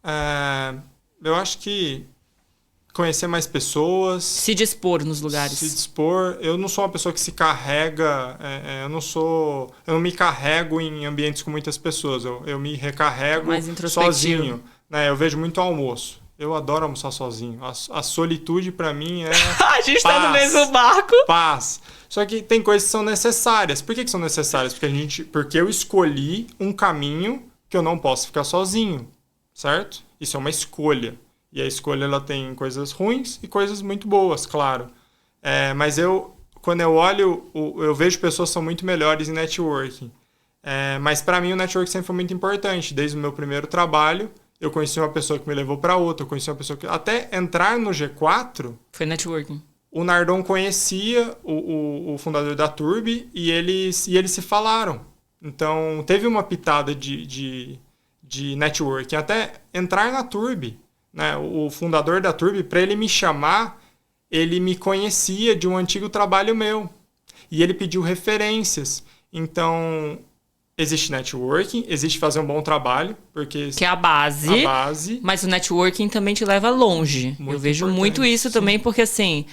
[SPEAKER 1] É, eu acho que conhecer mais pessoas,
[SPEAKER 2] Se dispor nos
[SPEAKER 1] se
[SPEAKER 2] lugares.
[SPEAKER 1] dispor. Eu não sou uma pessoa que se carrega, eu não me carrego em ambientes com muitas pessoas. Eu me recarrego
[SPEAKER 2] Mais introspectivo.
[SPEAKER 1] sozinho, né? Eu vejo muito almoço. Eu adoro almoçar sozinho. A solitude para mim é
[SPEAKER 2] A gente tá no
[SPEAKER 1] paz.
[SPEAKER 2] mesmo barco.
[SPEAKER 1] Paz. Só que tem coisas que são necessárias. Por que são necessárias? Porque eu escolhi um caminho que eu não posso ficar sozinho, certo? Isso é uma escolha. E a escolha ela tem coisas ruins e coisas muito boas, claro. Mas quando eu olho, eu vejo pessoas que são muito melhores em networking. Mas para mim o networking sempre foi muito importante. Desde o meu primeiro trabalho, eu conheci uma pessoa que me levou para outra, eu conheci uma pessoa que até entrar no G4,
[SPEAKER 2] Foi networking.
[SPEAKER 1] o Nardon conhecia o fundador da Turbi e eles se falaram. Então, teve uma pitada de networking. Até entrar na Turbi, né? O fundador da Turbi, para ele me chamar, ele me conhecia de um antigo trabalho meu. E ele pediu referências. Então, existe networking, existe fazer um bom trabalho, porque
[SPEAKER 2] Que é a base.
[SPEAKER 1] a base...
[SPEAKER 2] Mas o networking também te leva longe.
[SPEAKER 1] Muito
[SPEAKER 2] Eu vejo
[SPEAKER 1] importante,
[SPEAKER 2] muito isso
[SPEAKER 1] sim.
[SPEAKER 2] também, porque assim,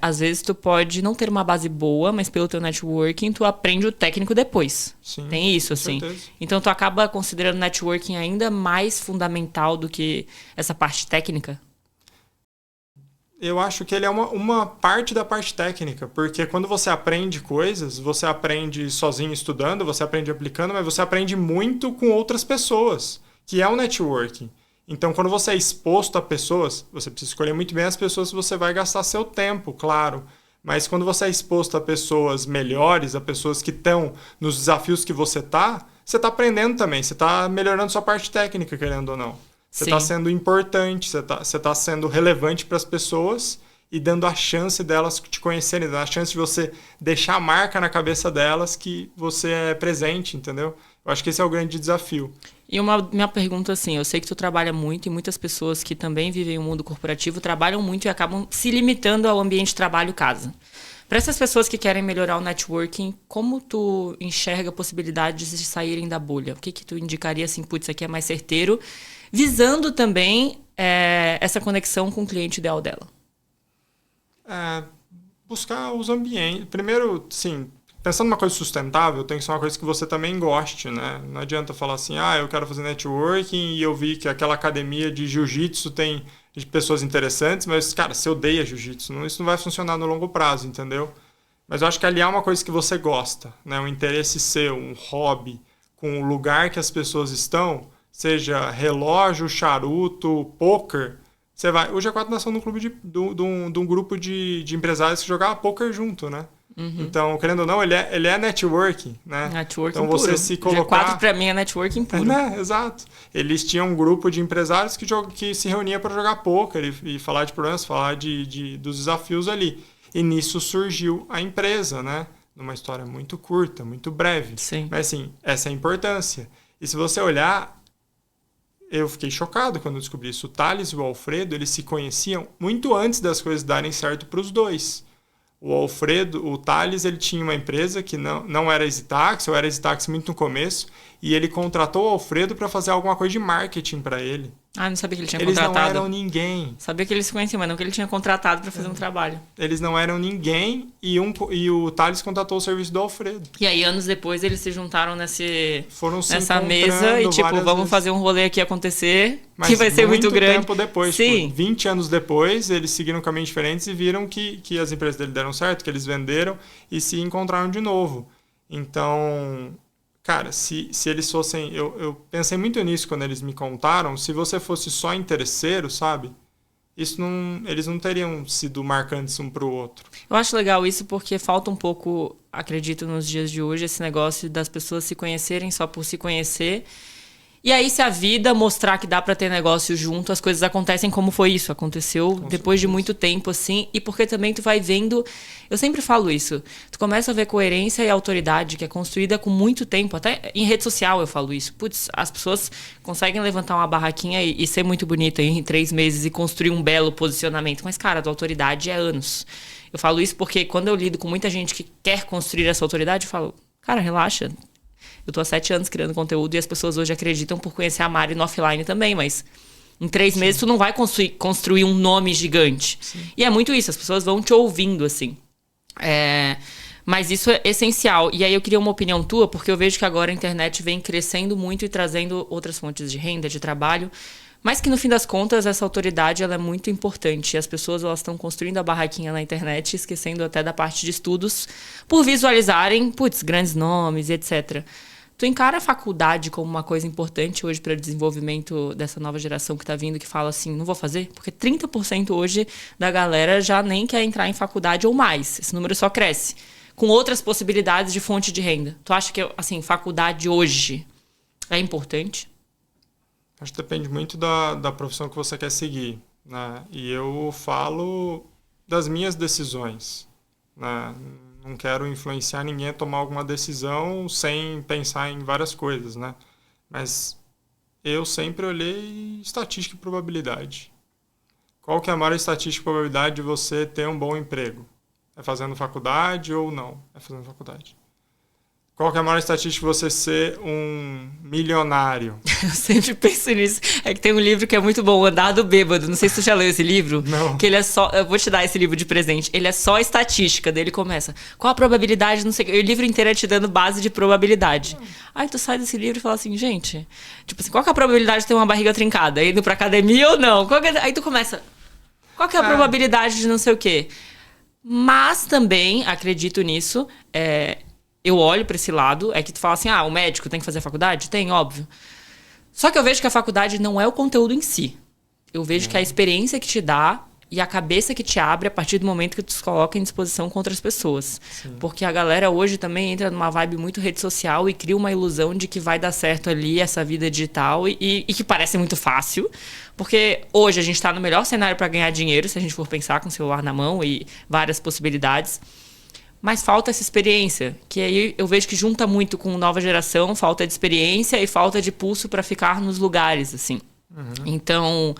[SPEAKER 2] às vezes tu pode não ter uma base boa, mas pelo teu networking tu aprende o técnico depois.
[SPEAKER 1] Sim,
[SPEAKER 2] Tem isso,
[SPEAKER 1] com
[SPEAKER 2] assim.
[SPEAKER 1] certeza.
[SPEAKER 2] Então tu acaba considerando networking ainda mais fundamental do que essa parte técnica.
[SPEAKER 1] Eu acho que ele é uma parte da parte técnica, porque quando você aprende coisas, você aprende sozinho estudando, você aprende aplicando, mas você aprende muito com outras pessoas, que é o networking. Então, quando você é exposto a pessoas, você precisa escolher muito bem as pessoas que você vai gastar seu tempo, claro. Mas quando você é exposto a pessoas melhores, a pessoas que estão nos desafios que você está aprendendo também, você está melhorando sua parte técnica, querendo ou não. Você está
[SPEAKER 2] Sim.
[SPEAKER 1] sendo importante, você tá sendo relevante para as pessoas e dando a chance delas te conhecerem, dando a chance de você deixar a marca na cabeça delas que você é presente, entendeu? Eu acho que esse é o grande desafio.
[SPEAKER 2] E minha pergunta assim, eu sei que tu trabalha muito e muitas pessoas que também vivem o mundo corporativo trabalham muito e acabam se limitando ao ambiente trabalho-casa. Para essas pessoas que querem melhorar o networking, como tu enxerga possibilidades de saírem da bolha? O que tu indicaria assim, putz, isso aqui é mais certeiro, visando também essa conexão com o cliente ideal dela?
[SPEAKER 1] Buscar os ambientes. Primeiro, sim, pensando numa coisa sustentável, tem que ser uma coisa que você também goste, né? Não adianta falar assim, eu quero fazer networking e eu vi que aquela academia de jiu-jitsu tem pessoas interessantes, mas, cara, você odeia jiu-jitsu, isso não vai funcionar no longo prazo, entendeu? Mas eu acho que aliar uma coisa que você gosta, né? Um interesse seu, um hobby, com o lugar que as pessoas estão, seja relógio, charuto, poker, você vai. O G4 nasceu num clube de um grupo de empresários que jogava poker junto, né? Então, querendo ou não, ele é networking, né?
[SPEAKER 2] Networking
[SPEAKER 1] então você
[SPEAKER 2] puro.
[SPEAKER 1] se colocar...
[SPEAKER 2] G4 pra mim é networking puro.
[SPEAKER 1] Né? Exato. Eles tinham um grupo de empresários que se reunia para jogar poker e falar de problemas, falar dos desafios ali. E nisso surgiu a empresa, né? Numa história muito curta, muito breve.
[SPEAKER 2] Sim.
[SPEAKER 1] Mas assim, essa é a importância. E se você olhar, eu fiquei chocado quando eu descobri isso. O Thales e o Alfredo, eles se conheciam muito antes das coisas darem certo para os dois. O Thales, ele tinha uma empresa que não era EasyTaxi, ou era EasyTaxi muito no começo, e ele contratou o Alfredo para fazer alguma coisa de marketing para ele.
[SPEAKER 2] Não sabia que ele tinha
[SPEAKER 1] Eles
[SPEAKER 2] contratado.
[SPEAKER 1] não eram ninguém.
[SPEAKER 2] Sabia que eles se conheciam, mas não que ele tinha contratado para fazer um trabalho.
[SPEAKER 1] Eles não eram ninguém e o Thales contratou o serviço do Alfredo.
[SPEAKER 2] E aí, anos depois, eles se juntaram
[SPEAKER 1] Foram se
[SPEAKER 2] nessa mesa e, tipo,
[SPEAKER 1] várias
[SPEAKER 2] vamos
[SPEAKER 1] vezes.
[SPEAKER 2] fazer um rolê aqui acontecer,
[SPEAKER 1] Mas
[SPEAKER 2] que vai ser muito grande.
[SPEAKER 1] tempo depois,
[SPEAKER 2] Sim.
[SPEAKER 1] tipo, 20 anos depois, eles seguiram caminhos diferentes e viram que as empresas dele deram certo, que eles venderam e se encontraram de novo. Então, cara, se eles fossem... Eu pensei muito nisso quando eles me contaram. Se você fosse só interesseiro, sabe? Eles não teriam sido marcantes um pro outro.
[SPEAKER 2] Eu acho legal isso porque falta um pouco, acredito, nos dias de hoje, esse negócio das pessoas se conhecerem só por se conhecer E aí, se a vida mostrar que dá pra ter negócio junto, as coisas acontecem como foi isso. Aconteceu depois de muito tempo, assim. E porque também tu vai vendo... Eu sempre falo isso. Tu começa a ver coerência e autoridade que é construída com muito tempo. Até em rede social eu falo isso. Putz, as pessoas conseguem levantar uma barraquinha e ser muito bonita em 3 meses e construir um belo posicionamento. Mas, cara, a tua autoridade é anos. Eu falo isso porque quando eu lido com muita gente que quer construir essa autoridade, eu falo, cara, relaxa. Eu tô há 7 anos criando conteúdo e as pessoas hoje acreditam por conhecer a Mari no offline também, mas em 3 meses tu não vai construir um nome gigante. Sim. E é muito isso, as pessoas vão te ouvindo, assim. Mas isso é essencial. E aí eu queria uma opinião tua, porque eu vejo que agora a internet vem crescendo muito e trazendo outras fontes de renda, de trabalho, mas que no fim das contas essa autoridade ela é muito importante. E as pessoas elas estão construindo a barraquinha na internet, esquecendo até da parte de estudos, por visualizarem, grandes nomes, etc. Tu encara a faculdade como uma coisa importante hoje para o desenvolvimento dessa nova geração que está vindo, que fala assim, não vou fazer? Porque 30% hoje da galera já nem quer entrar em faculdade ou mais. Esse número só cresce. Com outras possibilidades de fonte de renda. Tu acha que, assim, faculdade hoje é importante?
[SPEAKER 1] Acho que depende muito da profissão que você quer seguir, né? E eu falo das minhas decisões, né? Não quero influenciar ninguém a tomar alguma decisão sem pensar em várias coisas, né? Mas eu sempre olhei estatística e probabilidade. Qual que é a maior estatística e probabilidade de você ter um bom emprego? É fazendo faculdade ou não? É fazendo faculdade. Qual que é a maior estatística de você ser um milionário?
[SPEAKER 2] Eu sempre penso nisso. É que tem um livro que é muito bom, O Andar do Bêbado. Não sei se tu já leu esse livro.
[SPEAKER 1] Não.
[SPEAKER 2] Que ele é só... Eu vou te dar esse livro de presente. Ele é só estatística. Daí ele começa. Qual a probabilidade? Não sei o que. O livro inteiro é te dando base de probabilidade. Aí tu sai desse livro e fala assim, gente... Tipo assim, qual que é a probabilidade de ter uma barriga trincada? Indo pra academia ou não? Aí tu começa... Qual que é a probabilidade de não sei o quê? Mas também, acredito nisso... Eu olho pra esse lado, é que tu fala assim, o médico tem que fazer faculdade? Tem, óbvio. Só que eu vejo que a faculdade não é o conteúdo em si. Eu vejo que é a experiência que te dá e a cabeça que te abre a partir do momento que tu se coloca em disposição com outras pessoas. Sim. Porque a galera hoje também entra numa vibe muito rede social e cria uma ilusão de que vai dar certo ali essa vida digital e que parece muito fácil. Porque hoje a gente tá no melhor cenário para ganhar dinheiro, se a gente for pensar com o celular na mão e várias possibilidades. Mas falta essa experiência, que aí eu vejo que junta muito com nova geração, falta de experiência e falta de pulso para ficar nos lugares, assim. Uhum. Então,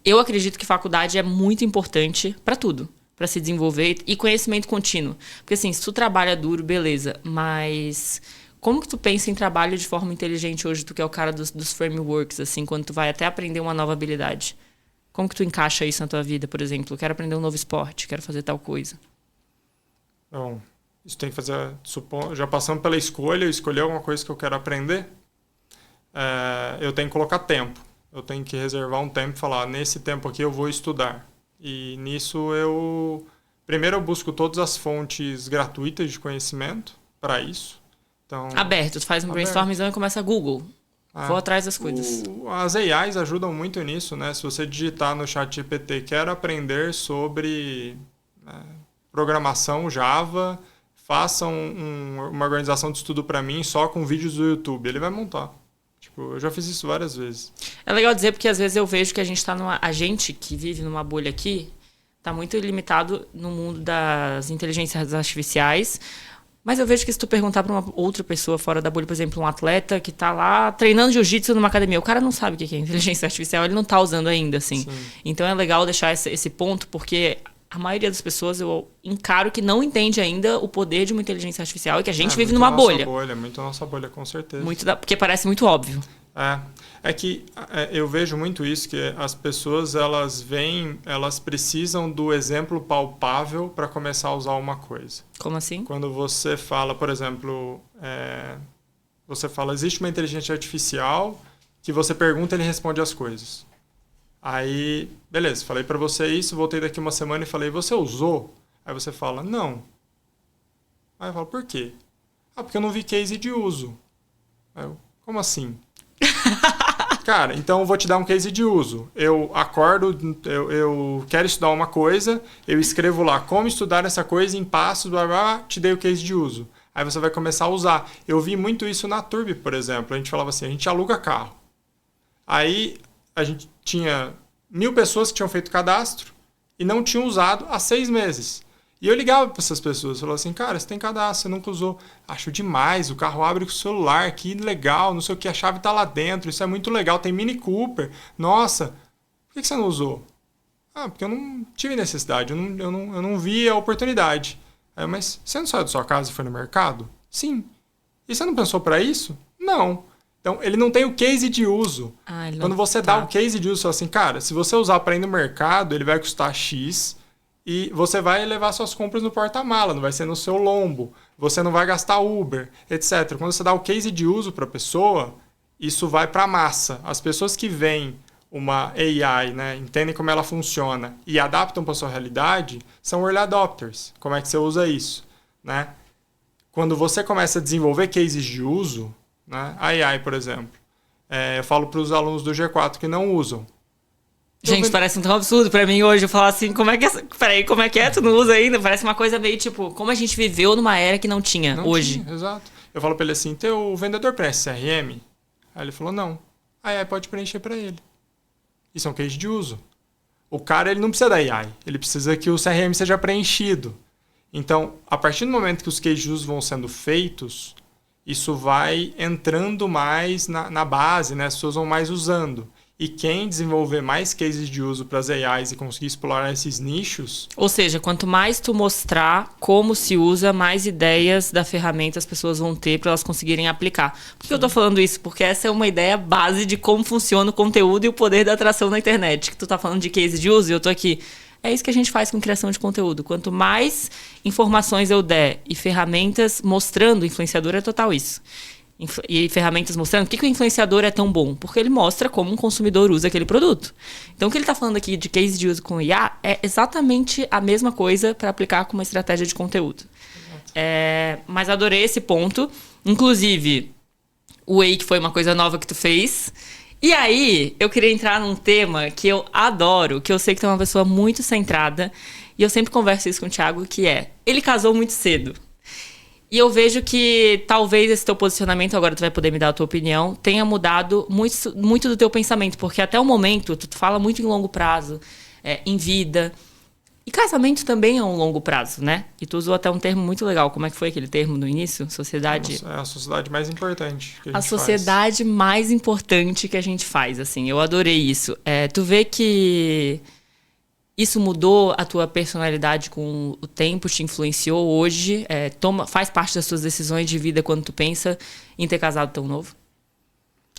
[SPEAKER 2] eu acredito que faculdade é muito importante para tudo, para se desenvolver e conhecimento contínuo. Porque assim, se tu trabalha duro, beleza, mas como que tu pensa em trabalho de forma inteligente hoje, tu que é o cara dos frameworks, assim, quando tu vai até aprender uma nova habilidade? Como que tu encaixa isso na tua vida, por exemplo? Eu quero aprender um novo esporte, quero fazer tal coisa.
[SPEAKER 1] Bom, isso tem que fazer... Já passando pela escolha, escolher alguma coisa que eu quero aprender, eu tenho que colocar tempo. Eu tenho que reservar um tempo e falar, nesse tempo aqui eu vou estudar. E nisso primeiro eu busco todas as fontes gratuitas de conhecimento para isso. Então,
[SPEAKER 2] aberto, tu faz um brainstormzão e começa a Google. Vou atrás das coisas.
[SPEAKER 1] As AIs ajudam muito nisso, né? Se você digitar no ChatGPT, quero aprender sobre... programação Java, faça uma organização de estudo para mim só com vídeos do YouTube. Ele vai montar. Tipo, eu já fiz isso várias vezes.
[SPEAKER 2] É legal dizer porque às vezes eu vejo que a gente que vive numa bolha aqui tá muito limitado no mundo das inteligências artificiais. Mas eu vejo que se tu perguntar para uma outra pessoa fora da bolha, por exemplo, um atleta que tá lá treinando jiu-jitsu numa academia, o cara não sabe o que é inteligência artificial, ele não tá usando ainda, assim. Sim. Então é legal deixar esse ponto, porque a maioria das pessoas eu encaro que não entende ainda o poder de uma inteligência artificial e que a gente vive numa bolha.
[SPEAKER 1] Muito nossa bolha, com certeza.
[SPEAKER 2] Porque parece muito óbvio.
[SPEAKER 1] É que eu vejo muito isso, que as pessoas elas precisam do exemplo palpável para começar a usar uma coisa.
[SPEAKER 2] Como assim?
[SPEAKER 1] Quando você fala, por exemplo, você fala, existe uma inteligência artificial que você pergunta e ele responde as coisas. Aí, beleza, falei pra você isso, voltei daqui uma semana e falei, você usou? Aí você fala, não. Aí eu falo, por quê? Porque eu não vi case de uso. Aí eu, como assim? Cara, então eu vou te dar um case de uso. Eu acordo, eu quero estudar uma coisa, eu escrevo lá como estudar essa coisa em passos, blá, blá, te dei o case de uso. Aí você vai começar a usar. Eu vi muito isso na Turbi, por exemplo. A gente falava assim, a gente aluga carro. Aí a gente tinha 1.000 pessoas que tinham feito cadastro e não tinham usado há 6 meses. E eu ligava para essas pessoas, falava assim, cara, você tem cadastro, você nunca usou. Acho demais, o carro abre com o celular, que legal, não sei o que, a chave tá lá dentro, isso é muito legal, tem Mini Cooper. Nossa, por que você não usou? Ah, porque eu não tive necessidade, eu não vi a oportunidade. Aí, mas você não saiu da sua casa e foi no mercado? Sim. E você não pensou para isso? Não. Então, ele não tem o case de uso. Quando você dá o case de uso, você fala assim, cara, se você usar para ir no mercado, ele vai custar X e você vai levar suas compras no porta-mala, não vai ser no seu lombo, você não vai gastar Uber, etc. Quando você dá o case de uso para a pessoa, isso vai para a massa. As pessoas que veem uma AI, né, entendem como ela funciona e adaptam para a sua realidade, são early adopters. Como é que você usa isso? Né? Quando você começa a desenvolver cases de uso, né, a AI, por exemplo, eu falo para os alunos do G4 que não usam.
[SPEAKER 2] Gente, parece tão absurdo pra mim hoje. Eu falar assim, como é que é? Peraí, como é que é? Tu não usa ainda? Parece uma coisa meio tipo, como a gente viveu numa era que não tinha hoje.
[SPEAKER 1] Tinha, exato. Eu falo pra ele assim, teu vendedor preenche CRM? Aí ele falou, não. Aí pode preencher pra ele. Isso é um case de uso. O cara, ele não precisa da AI. Ele precisa que o CRM seja preenchido. Então, a partir do momento que os cases de uso vão sendo feitos, isso vai entrando mais na base, né? As pessoas vão mais usando. E quem desenvolver mais cases de uso para as AIs e conseguir explorar esses nichos...
[SPEAKER 2] Ou seja, quanto mais tu mostrar como se usa, mais ideias da ferramenta as pessoas vão ter para elas conseguirem aplicar. Por que eu tô falando isso? Porque essa é uma ideia base de como funciona o conteúdo e o poder da atração na internet. Que tu tá falando de case de uso e eu tô aqui. É isso que a gente faz com criação de conteúdo. Quanto mais informações eu der e ferramentas mostrando, influenciador é total isso. E ferramentas mostrando por que o influenciador é tão bom. Porque ele mostra como um consumidor usa aquele produto. Então, o que ele está falando aqui de case de uso com IA é exatamente a mesma coisa para aplicar com uma estratégia de conteúdo. Mas adorei esse ponto. Inclusive, o Whey, que foi uma coisa nova que tu fez. E aí, eu queria entrar num tema que eu adoro, que eu sei que tu é uma pessoa muito centrada. E eu sempre converso isso com o Thiago, que é... Ele casou muito cedo. E eu vejo que talvez esse teu posicionamento, agora tu vai poder me dar a tua opinião, tenha mudado muito do teu pensamento. Porque até o momento, tu fala muito em longo prazo, em vida. E casamento também é um longo prazo, né? E tu usou até um termo muito legal. Como é que foi aquele termo no início? Sociedade...
[SPEAKER 1] É a sociedade mais importante que a gente
[SPEAKER 2] faz. A sociedade mais importante que a gente faz, assim. Eu adorei isso. Tu vê que... Isso mudou a tua personalidade com o tempo, te influenciou hoje? Faz parte das tuas decisões de vida quando tu pensa em ter casado tão novo?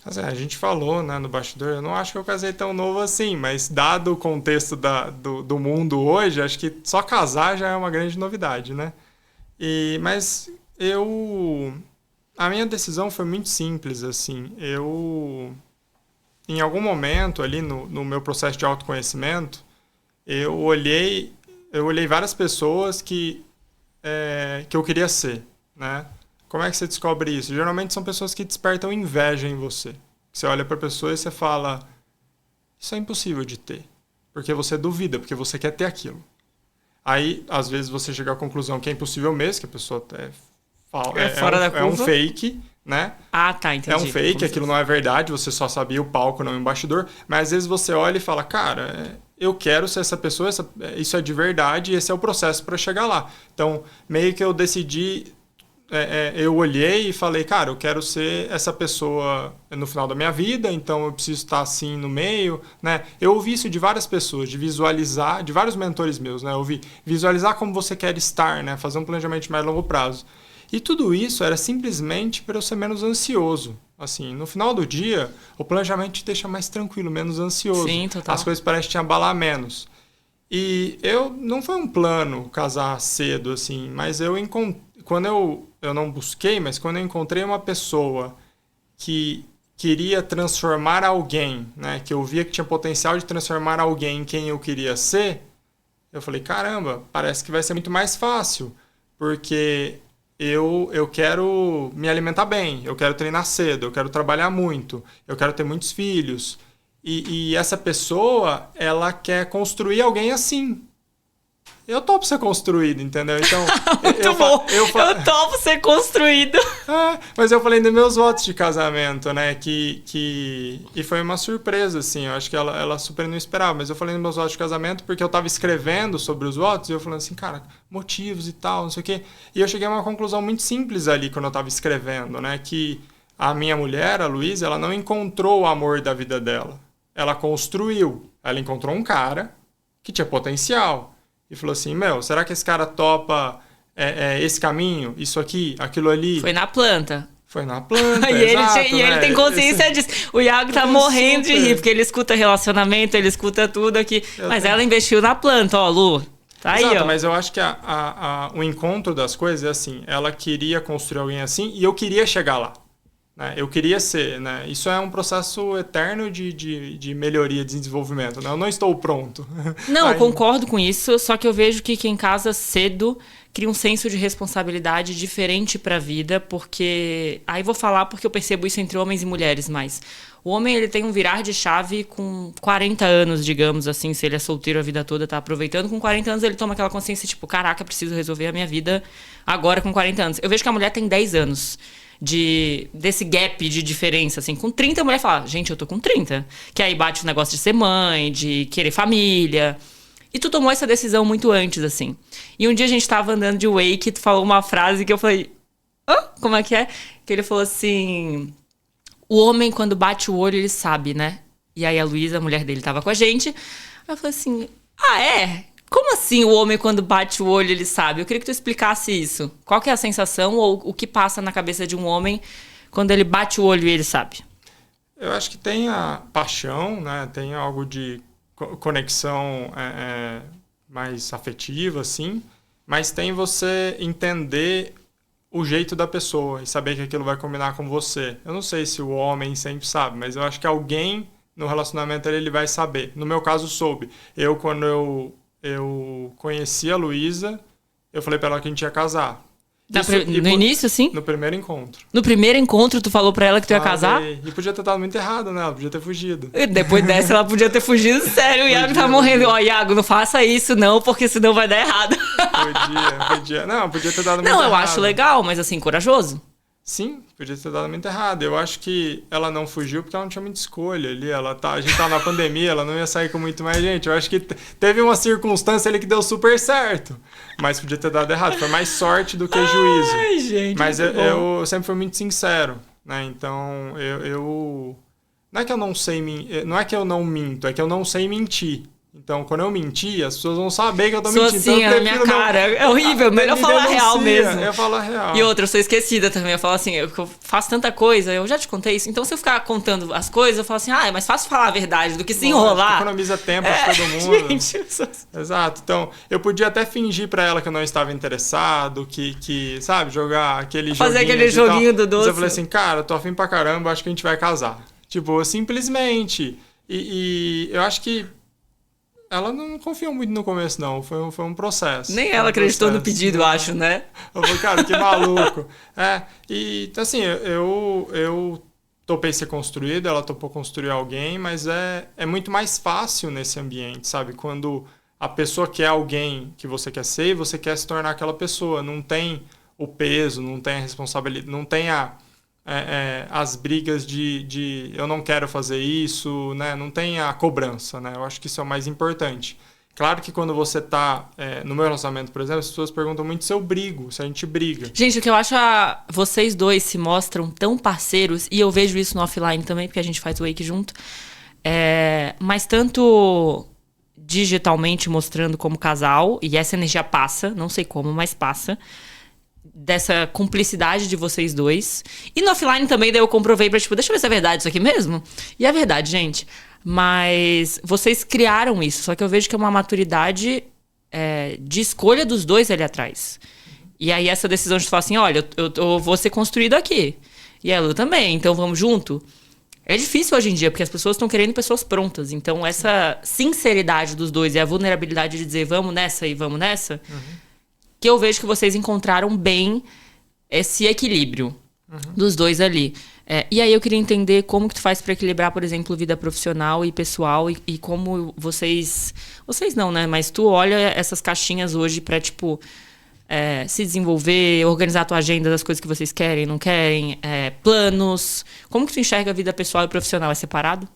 [SPEAKER 1] A gente falou, né, no bastidor, eu não acho que eu casei tão novo assim, mas dado o contexto do mundo hoje, acho que só casar já é uma grande novidade, né? Mas a minha decisão foi muito simples, assim. Em algum momento ali no meu processo de autoconhecimento, eu olhei várias pessoas que eu queria ser, né? Como é que você descobre isso? Geralmente são pessoas que despertam inveja em você. Você olha para a pessoa e você fala, isso é impossível de ter. Porque você duvida, porque você quer ter aquilo. Aí, às vezes, você chega à conclusão que é impossível mesmo, que a pessoa
[SPEAKER 2] fora da curva.
[SPEAKER 1] É um fake, né?
[SPEAKER 2] Ah, tá, entendi.
[SPEAKER 1] É um fake, aquilo não é verdade, você só sabia o palco, não o embaixador. Mas às vezes você olha e fala, cara, eu quero ser essa pessoa, isso é de verdade, e esse é o processo para chegar lá. Então, meio que eu decidi, eu olhei e falei, cara, eu quero ser essa pessoa no final da minha vida, então eu preciso estar assim no meio, né? Eu ouvi isso de várias pessoas, de visualizar, de vários mentores meus, né? Eu ouvi visualizar como você quer estar, né? Fazer um planejamento de mais longo prazo. E tudo isso era simplesmente para eu ser menos ansioso. Assim, no final do dia, o planejamento te deixa mais tranquilo, menos ansioso.
[SPEAKER 2] Sim, total.
[SPEAKER 1] As coisas parecem te abalar menos. E não foi um plano casar cedo, assim, mas quando eu não busquei, mas quando eu encontrei uma pessoa que queria transformar alguém, né, que eu via que tinha potencial de transformar alguém em quem eu queria ser, eu falei, caramba, parece que vai ser muito mais fácil, porque eu quero me alimentar bem, eu quero treinar cedo, eu quero trabalhar muito, eu quero ter muitos filhos. E essa pessoa, ela quer construir alguém assim. eu topo ser construído, entendeu? Então,
[SPEAKER 2] Muito bom. Eu topo ser construído.
[SPEAKER 1] Mas eu falei dos meus votos de casamento, né? E foi uma surpresa, assim. Eu acho que ela super não esperava. Mas eu falei dos meus votos de casamento porque eu tava escrevendo sobre os votos e eu falando assim, cara, motivos e tal, não sei o quê. E eu cheguei a uma conclusão muito simples ali quando eu tava escrevendo, né? Que a minha mulher, a Luísa, ela não encontrou o amor da vida dela. Ela construiu. Ela encontrou um cara que tinha potencial. E falou assim, será que esse cara topa esse caminho, isso aqui, aquilo ali?
[SPEAKER 2] Foi na planta.
[SPEAKER 1] Foi na planta,
[SPEAKER 2] e ele tem consciência disso. O Iago tá morrendo de rir, porque ele escuta relacionamento, ele escuta tudo aqui. Mas ela investiu na planta, ó, Lu. Tá aí, ó.
[SPEAKER 1] Mas eu acho que o encontro das coisas é assim, ela queria construir alguém assim e eu queria chegar lá. Né? Eu queria ser, né? Isso é um processo eterno de melhoria, de desenvolvimento. Né? Eu não estou pronto.
[SPEAKER 2] Não, eu concordo com isso, só que eu vejo que quem casa cedo cria um senso de responsabilidade diferente para a vida, porque... Aí vou falar porque eu percebo isso entre homens e mulheres, mas o homem ele tem um virar de chave com 40 anos, digamos assim, se ele é solteiro a vida toda, tá aproveitando. Com 40 anos ele toma aquela consciência, tipo, caraca, preciso resolver a minha vida agora com 40 anos. Eu vejo que a mulher tem 10 anos. Desse gap de diferença, assim. Com 30, a mulher fala, gente, eu tô com 30. Que aí bate o negócio de ser mãe, de querer família. E tu tomou essa decisão muito antes, assim. E um dia a gente tava andando de wake e tu falou uma frase que eu falei, como é que é? Que ele falou assim, o homem, quando bate o olho, ele sabe, né? E aí a Luísa, a mulher dele, tava com a gente. Aí eu falei assim, é? Como assim o homem, quando bate o olho, ele sabe? Eu queria que tu explicasse isso. Qual que é a sensação ou o que passa na cabeça de um homem quando ele bate o olho e ele sabe?
[SPEAKER 1] Eu acho que tem a paixão, né? Tem algo de conexão mais afetiva, assim. Mas tem você entender o jeito da pessoa e saber que aquilo vai combinar com você. Eu não sei se o homem sempre sabe, mas eu acho que alguém no relacionamento ele vai saber. No meu caso, soube. Quando eu conheci a Luísa, eu falei pra ela que a gente ia casar.
[SPEAKER 2] No início, sim?
[SPEAKER 1] No primeiro encontro.
[SPEAKER 2] No primeiro encontro, tu falou pra ela que tu ia casar?
[SPEAKER 1] E podia ter dado muito errado, né? Ela podia ter fugido.
[SPEAKER 2] E depois dessa, ela podia ter fugido. Sério, o Iago tá morrendo. Ó, Iago, não faça isso não, porque senão vai dar errado.
[SPEAKER 1] Podia. Não, podia ter dado muito errado.
[SPEAKER 2] Não, eu acho legal, mas assim, corajoso.
[SPEAKER 1] Sim, podia ter dado muito errado. Eu acho que ela não fugiu porque ela não tinha muita escolha ali. A gente tá na pandemia, ela não ia sair com muito mais gente. Eu acho que teve uma circunstância ali que deu super certo. Mas podia ter dado errado. Foi mais sorte do que juízo.
[SPEAKER 2] Ai, gente.
[SPEAKER 1] Mas eu sempre fui muito sincero, né? Então, não é que eu não sei não é que eu não minto, é que eu não sei mentir. Então, quando eu mentir, as pessoas vão saber que eu tô mentindo.
[SPEAKER 2] Assim,
[SPEAKER 1] então,
[SPEAKER 2] na minha cara. É horrível, melhor falar a real mesmo.
[SPEAKER 1] Eu falo a real.
[SPEAKER 2] E outra, eu sou esquecida também. Eu falo assim, eu faço tanta coisa, eu já te contei isso. Então, se eu ficar contando as coisas, eu falo assim, é mais fácil falar a verdade do que se enrolar.
[SPEAKER 1] Economiza tempo pra todo mundo.
[SPEAKER 2] Gente,
[SPEAKER 1] Exato. Então, eu podia até fingir pra ela que eu não estava interessado, que sabe, jogar aquele joguinho.
[SPEAKER 2] Fazer aquele joguinho do doce.
[SPEAKER 1] Mas eu falei assim, cara, tô afim pra caramba, acho que a gente vai casar. Tipo, simplesmente. E eu acho que ela não confiou muito no começo, não. Foi um processo.
[SPEAKER 2] Nem ela acreditou no pedido, eu acho, né?
[SPEAKER 1] Eu falei, cara, que maluco. E assim, eu topei ser construído, ela topou construir alguém, mas é muito mais fácil nesse ambiente, sabe? Quando a pessoa quer alguém que você quer ser e você quer se tornar aquela pessoa. Não tem o peso, não tem a responsabilidade, não tem as brigas de eu não quero fazer isso, né? Não tem a cobrança, né? Eu acho que isso é o mais importante. Claro que quando você tá no meu relacionamento, por exemplo, as pessoas perguntam muito se eu brigo, se a gente briga.
[SPEAKER 2] Gente, o que eu acho vocês dois se mostram tão parceiros, e eu vejo isso no offline também, porque a gente faz o wake junto, mas tanto digitalmente mostrando como casal, e essa energia passa, não sei como, mas passa, dessa cumplicidade de vocês dois. E no offline também, daí eu comprovei pra, deixa eu ver se é verdade isso aqui mesmo. E é verdade, gente. Mas vocês criaram isso, só que eu vejo que é uma maturidade de escolha dos dois ali atrás. E aí essa decisão de falar assim, olha, eu vou ser construído aqui. E a Lu também, então vamos junto. É difícil hoje em dia, porque as pessoas estão querendo pessoas prontas. Então essa sinceridade dos dois e a vulnerabilidade de dizer vamos nessa e vamos nessa... Uhum. Que eu vejo que vocês encontraram bem esse equilíbrio. dos dois ali. E aí eu queria entender como que tu faz para equilibrar, por exemplo, vida profissional e pessoal e como vocês não, né? Mas tu olha essas caixinhas hoje para tipo se desenvolver, organizar a tua agenda das coisas que vocês querem, não querem, planos. Como que tu enxerga a vida pessoal e profissional? É separado?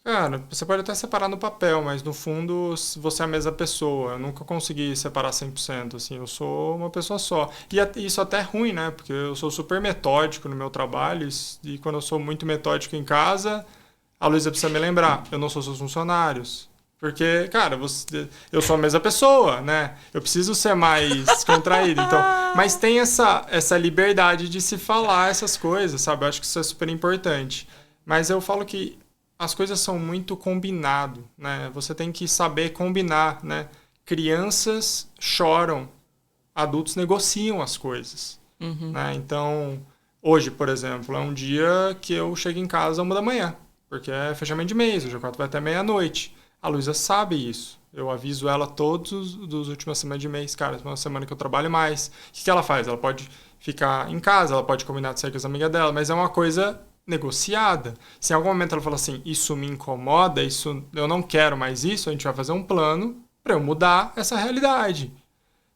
[SPEAKER 1] Cara, você pode até separar no papel, mas no fundo você é a mesma pessoa. Eu nunca consegui separar 100%, assim, eu sou uma pessoa só. E isso até é ruim, né? Porque eu sou super metódico no meu trabalho e quando eu sou muito metódico em casa, a Luísa precisa me lembrar, eu não sou seus funcionários. Porque, cara, eu sou a mesma pessoa, né? Eu preciso ser mais contraído. Então, mas tem essa liberdade de se falar essas coisas, sabe? Eu acho que isso é super importante. Mas eu falo que as coisas são muito combinado, né? Você tem que saber combinar, né? Crianças choram, adultos negociam as coisas, né? Então, hoje, por exemplo, é um dia que eu chego em casa 1h, porque é fechamento de mês, hoje o quarto vai até meia-noite. A Luísa sabe isso. Eu aviso ela todos dos últimas semanas de mês. Cara, é uma semana que eu trabalho mais. O que ela faz? Ela pode ficar em casa, ela pode combinar de sair com as amigas dela, mas é uma coisa negociada. Se em algum momento ela fala assim, isso me incomoda, eu não quero mais isso, a gente vai fazer um plano para eu mudar essa realidade.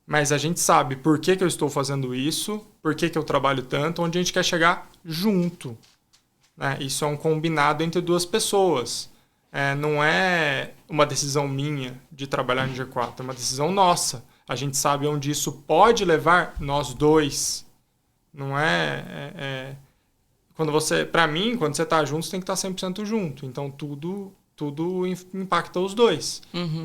[SPEAKER 1] Mas a gente sabe por que eu estou fazendo isso, por que eu trabalho tanto, onde a gente quer chegar junto, né? Isso é um combinado entre duas pessoas. Não é uma decisão minha de trabalhar no G4, é uma decisão nossa. A gente sabe onde isso pode levar nós dois. Não para mim, quando você está junto, você tem que estar 100% junto. Então, tudo impacta os dois.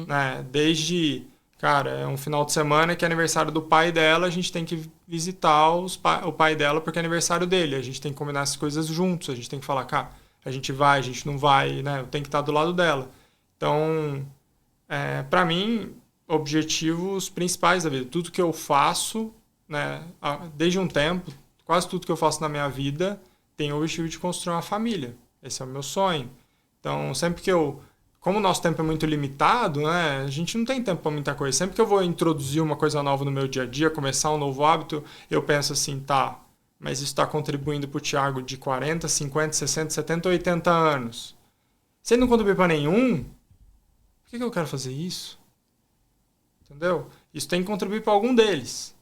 [SPEAKER 1] Né? Desde, cara, é um final de semana que é aniversário do pai dela, a gente tem que visitar o pai dela porque é aniversário dele. A gente tem que combinar essas coisas juntos. A gente tem que falar, cara, a gente vai, a gente não vai, né? Eu tenho que estar do lado dela. Então, para mim, objetivos principais da vida. Tudo que eu faço, né, desde um tempo, quase tudo que eu faço na minha vida tem o objetivo de construir uma família. Esse é o meu sonho. Então, sempre que como o nosso tempo é muito limitado, né, a gente não tem tempo para muita coisa. Sempre que eu vou introduzir uma coisa nova no meu dia a dia, começar um novo hábito, eu penso assim, tá, mas isso está contribuindo para o Thiago de 40, 50, 60, 70, 80 anos. Se ele não contribui para nenhum, por que eu quero fazer isso? Entendeu? Isso tem que contribuir para algum deles.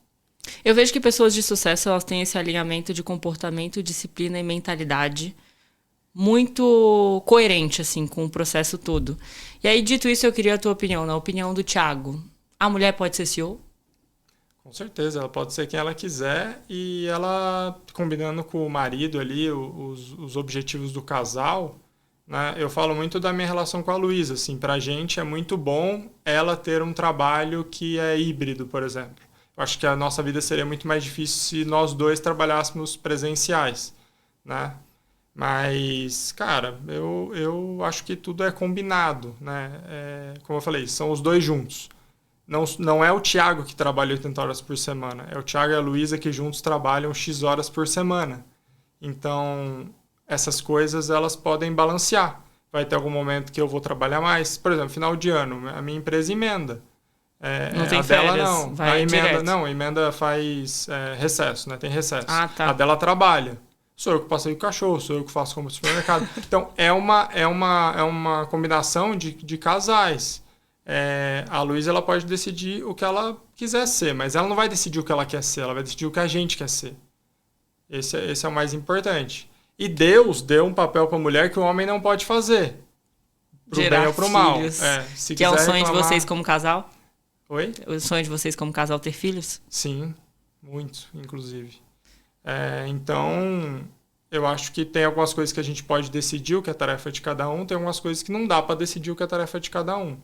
[SPEAKER 2] Eu vejo que pessoas de sucesso, elas têm esse alinhamento de comportamento, disciplina e mentalidade muito coerente, assim, com o processo todo. E aí, dito isso, eu queria a tua opinião, na opinião do Thiago. A mulher pode ser CEO?
[SPEAKER 1] Com certeza, ela pode ser quem ela quiser e ela, combinando com o marido ali, os objetivos do casal, né? Eu falo muito da minha relação com a Luísa, assim, pra gente é muito bom ela ter um trabalho que é híbrido, por exemplo. Eu acho que a nossa vida seria muito mais difícil se nós dois trabalhássemos presenciais, né? Mas, cara, eu acho que tudo é combinado, né? Como eu falei, são os dois juntos. Não é o Thiago que trabalha 80 horas por semana, é o Thiago e a Luísa que juntos trabalham X horas por semana. Então, essas coisas elas podem balancear. Vai ter algum momento que eu vou trabalhar mais. Por exemplo, final de ano, a minha empresa emenda.
[SPEAKER 2] Não tem
[SPEAKER 1] a
[SPEAKER 2] férias,
[SPEAKER 1] dela não.
[SPEAKER 2] vai direto.
[SPEAKER 1] A emenda faz recesso, né? Tem recesso.
[SPEAKER 2] Ah, tá.
[SPEAKER 1] A dela trabalha. Sou eu que passei o cachorro, sou eu que faço como supermercado. Então, é uma combinação de casais. A Luísa ela pode decidir o que ela quiser ser, mas ela não vai decidir o que ela quer ser, ela vai decidir o que a gente quer ser. Esse é o mais importante. E Deus deu um papel para a mulher que o homem não pode fazer. Pro
[SPEAKER 2] Gerar
[SPEAKER 1] bem ou pro mal.
[SPEAKER 2] filhos.
[SPEAKER 1] Se
[SPEAKER 2] que é um
[SPEAKER 1] quiser
[SPEAKER 2] sonho
[SPEAKER 1] reclamar...
[SPEAKER 2] de vocês como casal?
[SPEAKER 1] Oi?
[SPEAKER 2] O sonho de vocês como casal ter filhos?
[SPEAKER 1] Sim, muito, inclusive. Então, eu acho que tem algumas coisas que a gente pode decidir o que é tarefa de cada um, tem algumas coisas que não dá para decidir o que é tarefa de cada um.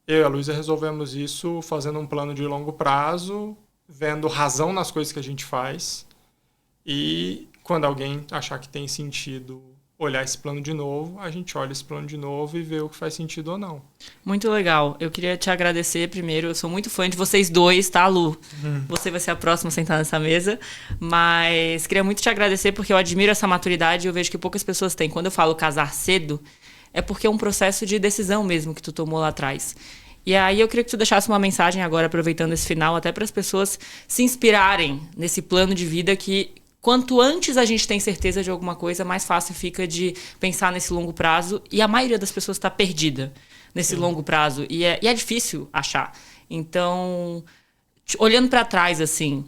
[SPEAKER 1] Eu e a Luísa resolvemos isso fazendo um plano de longo prazo, vendo razão nas coisas que a gente faz e quando alguém achar que tem sentido olhar esse plano de novo, a gente olha esse plano de novo e vê o que faz sentido ou não.
[SPEAKER 2] Muito legal. Eu queria te agradecer primeiro. Eu sou muito fã de vocês dois, tá, Lu? Você vai ser a próxima a sentar nessa mesa. Mas queria muito te agradecer porque eu admiro essa maturidade e eu vejo que poucas pessoas têm. Quando eu falo casar cedo, é porque é um processo de decisão mesmo que tu tomou lá atrás. E aí eu queria que tu deixasse uma mensagem agora, aproveitando esse final, até para as pessoas se inspirarem nesse plano de vida que quanto antes a gente tem certeza de alguma coisa, mais fácil fica de pensar nesse longo prazo. E a maioria das pessoas está perdida nesse longo prazo. E é difícil achar. Então, olhando para trás, assim,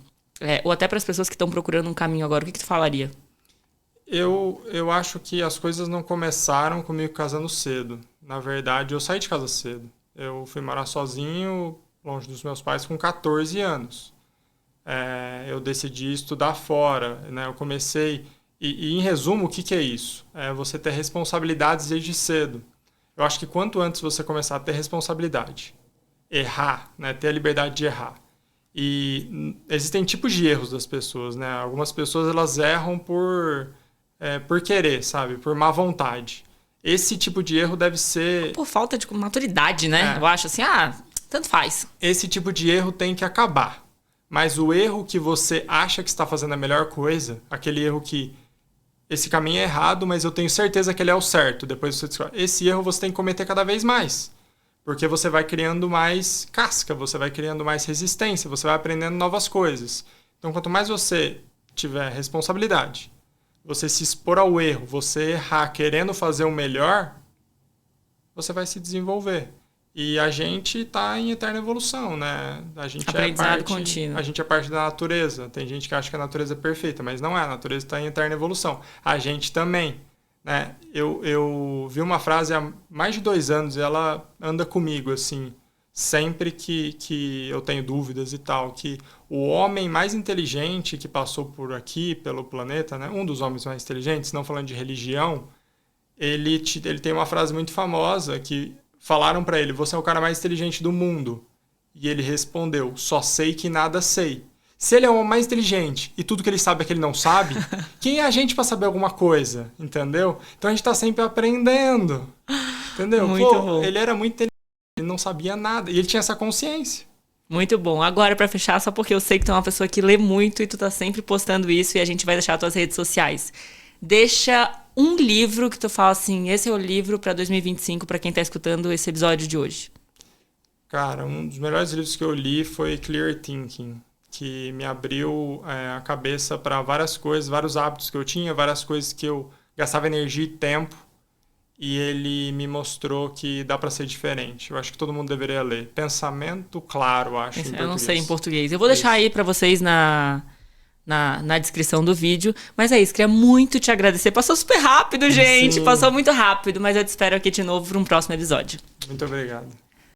[SPEAKER 2] ou até para as pessoas que estão procurando um caminho agora, o que tu falaria?
[SPEAKER 1] Eu acho que as coisas não começaram comigo casando cedo. Na verdade, eu saí de casa cedo. Eu fui morar sozinho, longe dos meus pais, com 14 anos. Eu decidi estudar fora, né? Eu comecei... E em resumo, o que é isso? É você ter responsabilidades desde cedo. Eu acho que quanto antes você começar a ter responsabilidade, errar, né? Ter a liberdade de errar. E existem tipos de erros das pessoas, né? Algumas pessoas elas erram por querer, sabe? Por má vontade. Esse tipo de erro deve ser...
[SPEAKER 2] Por falta de maturidade, né? Eu acho assim, tanto faz.
[SPEAKER 1] Esse tipo de erro tem que acabar. Mas o erro que você acha que está fazendo a melhor coisa, aquele erro que esse caminho é errado, mas eu tenho certeza que ele é o certo. Depois você descobre. Esse erro você tem que cometer cada vez mais. Porque você vai criando mais casca, você vai criando mais resistência, você vai aprendendo novas coisas. Então, quanto mais você tiver responsabilidade, você se expor ao erro, você errar querendo fazer o melhor, você vai se desenvolver. E a gente está em eterna evolução, né? A gente
[SPEAKER 2] aprendizado contínuo.
[SPEAKER 1] A gente é parte da natureza. Tem gente que acha que a natureza é perfeita, mas não é. A natureza está em eterna evolução. A gente também, né? Eu vi uma frase há mais de 2 anos e ela anda comigo, assim, sempre que eu tenho dúvidas e tal, que o homem mais inteligente que passou por aqui, pelo planeta, né? Um dos homens mais inteligentes, não falando de religião, ele tem uma frase muito famosa que falaram para ele, você é o cara mais inteligente do mundo. E ele respondeu, só sei que nada sei. Se ele é o homem mais inteligente e tudo que ele sabe é que ele não sabe, quem é a gente para saber alguma coisa? Entendeu? Então a gente tá sempre aprendendo. Entendeu?
[SPEAKER 2] Muito bom.
[SPEAKER 1] Ele era muito inteligente, ele não sabia nada. E ele tinha essa consciência.
[SPEAKER 2] Muito bom. Agora, para fechar, só porque eu sei que tu é uma pessoa que lê muito e tu tá sempre postando isso e a gente vai deixar as tuas redes sociais. Deixa um livro que tu fala assim, esse é o livro para 2025 para quem tá escutando esse episódio de hoje.
[SPEAKER 1] Cara, um dos melhores livros que eu li foi Clear Thinking, que me abriu a cabeça para várias coisas, vários hábitos que eu tinha, várias coisas que eu gastava energia e tempo, e ele me mostrou que dá para ser diferente. Eu acho que todo mundo deveria ler. Pensamento Claro, acho, em português.
[SPEAKER 2] Eu não sei em português. Eu vou deixar aí para vocês na descrição do vídeo. Mas é isso, queria muito te agradecer. Passou super rápido, gente.
[SPEAKER 1] Sim.
[SPEAKER 2] Passou muito rápido, mas eu te espero aqui de novo para um próximo episódio.
[SPEAKER 1] Muito obrigado.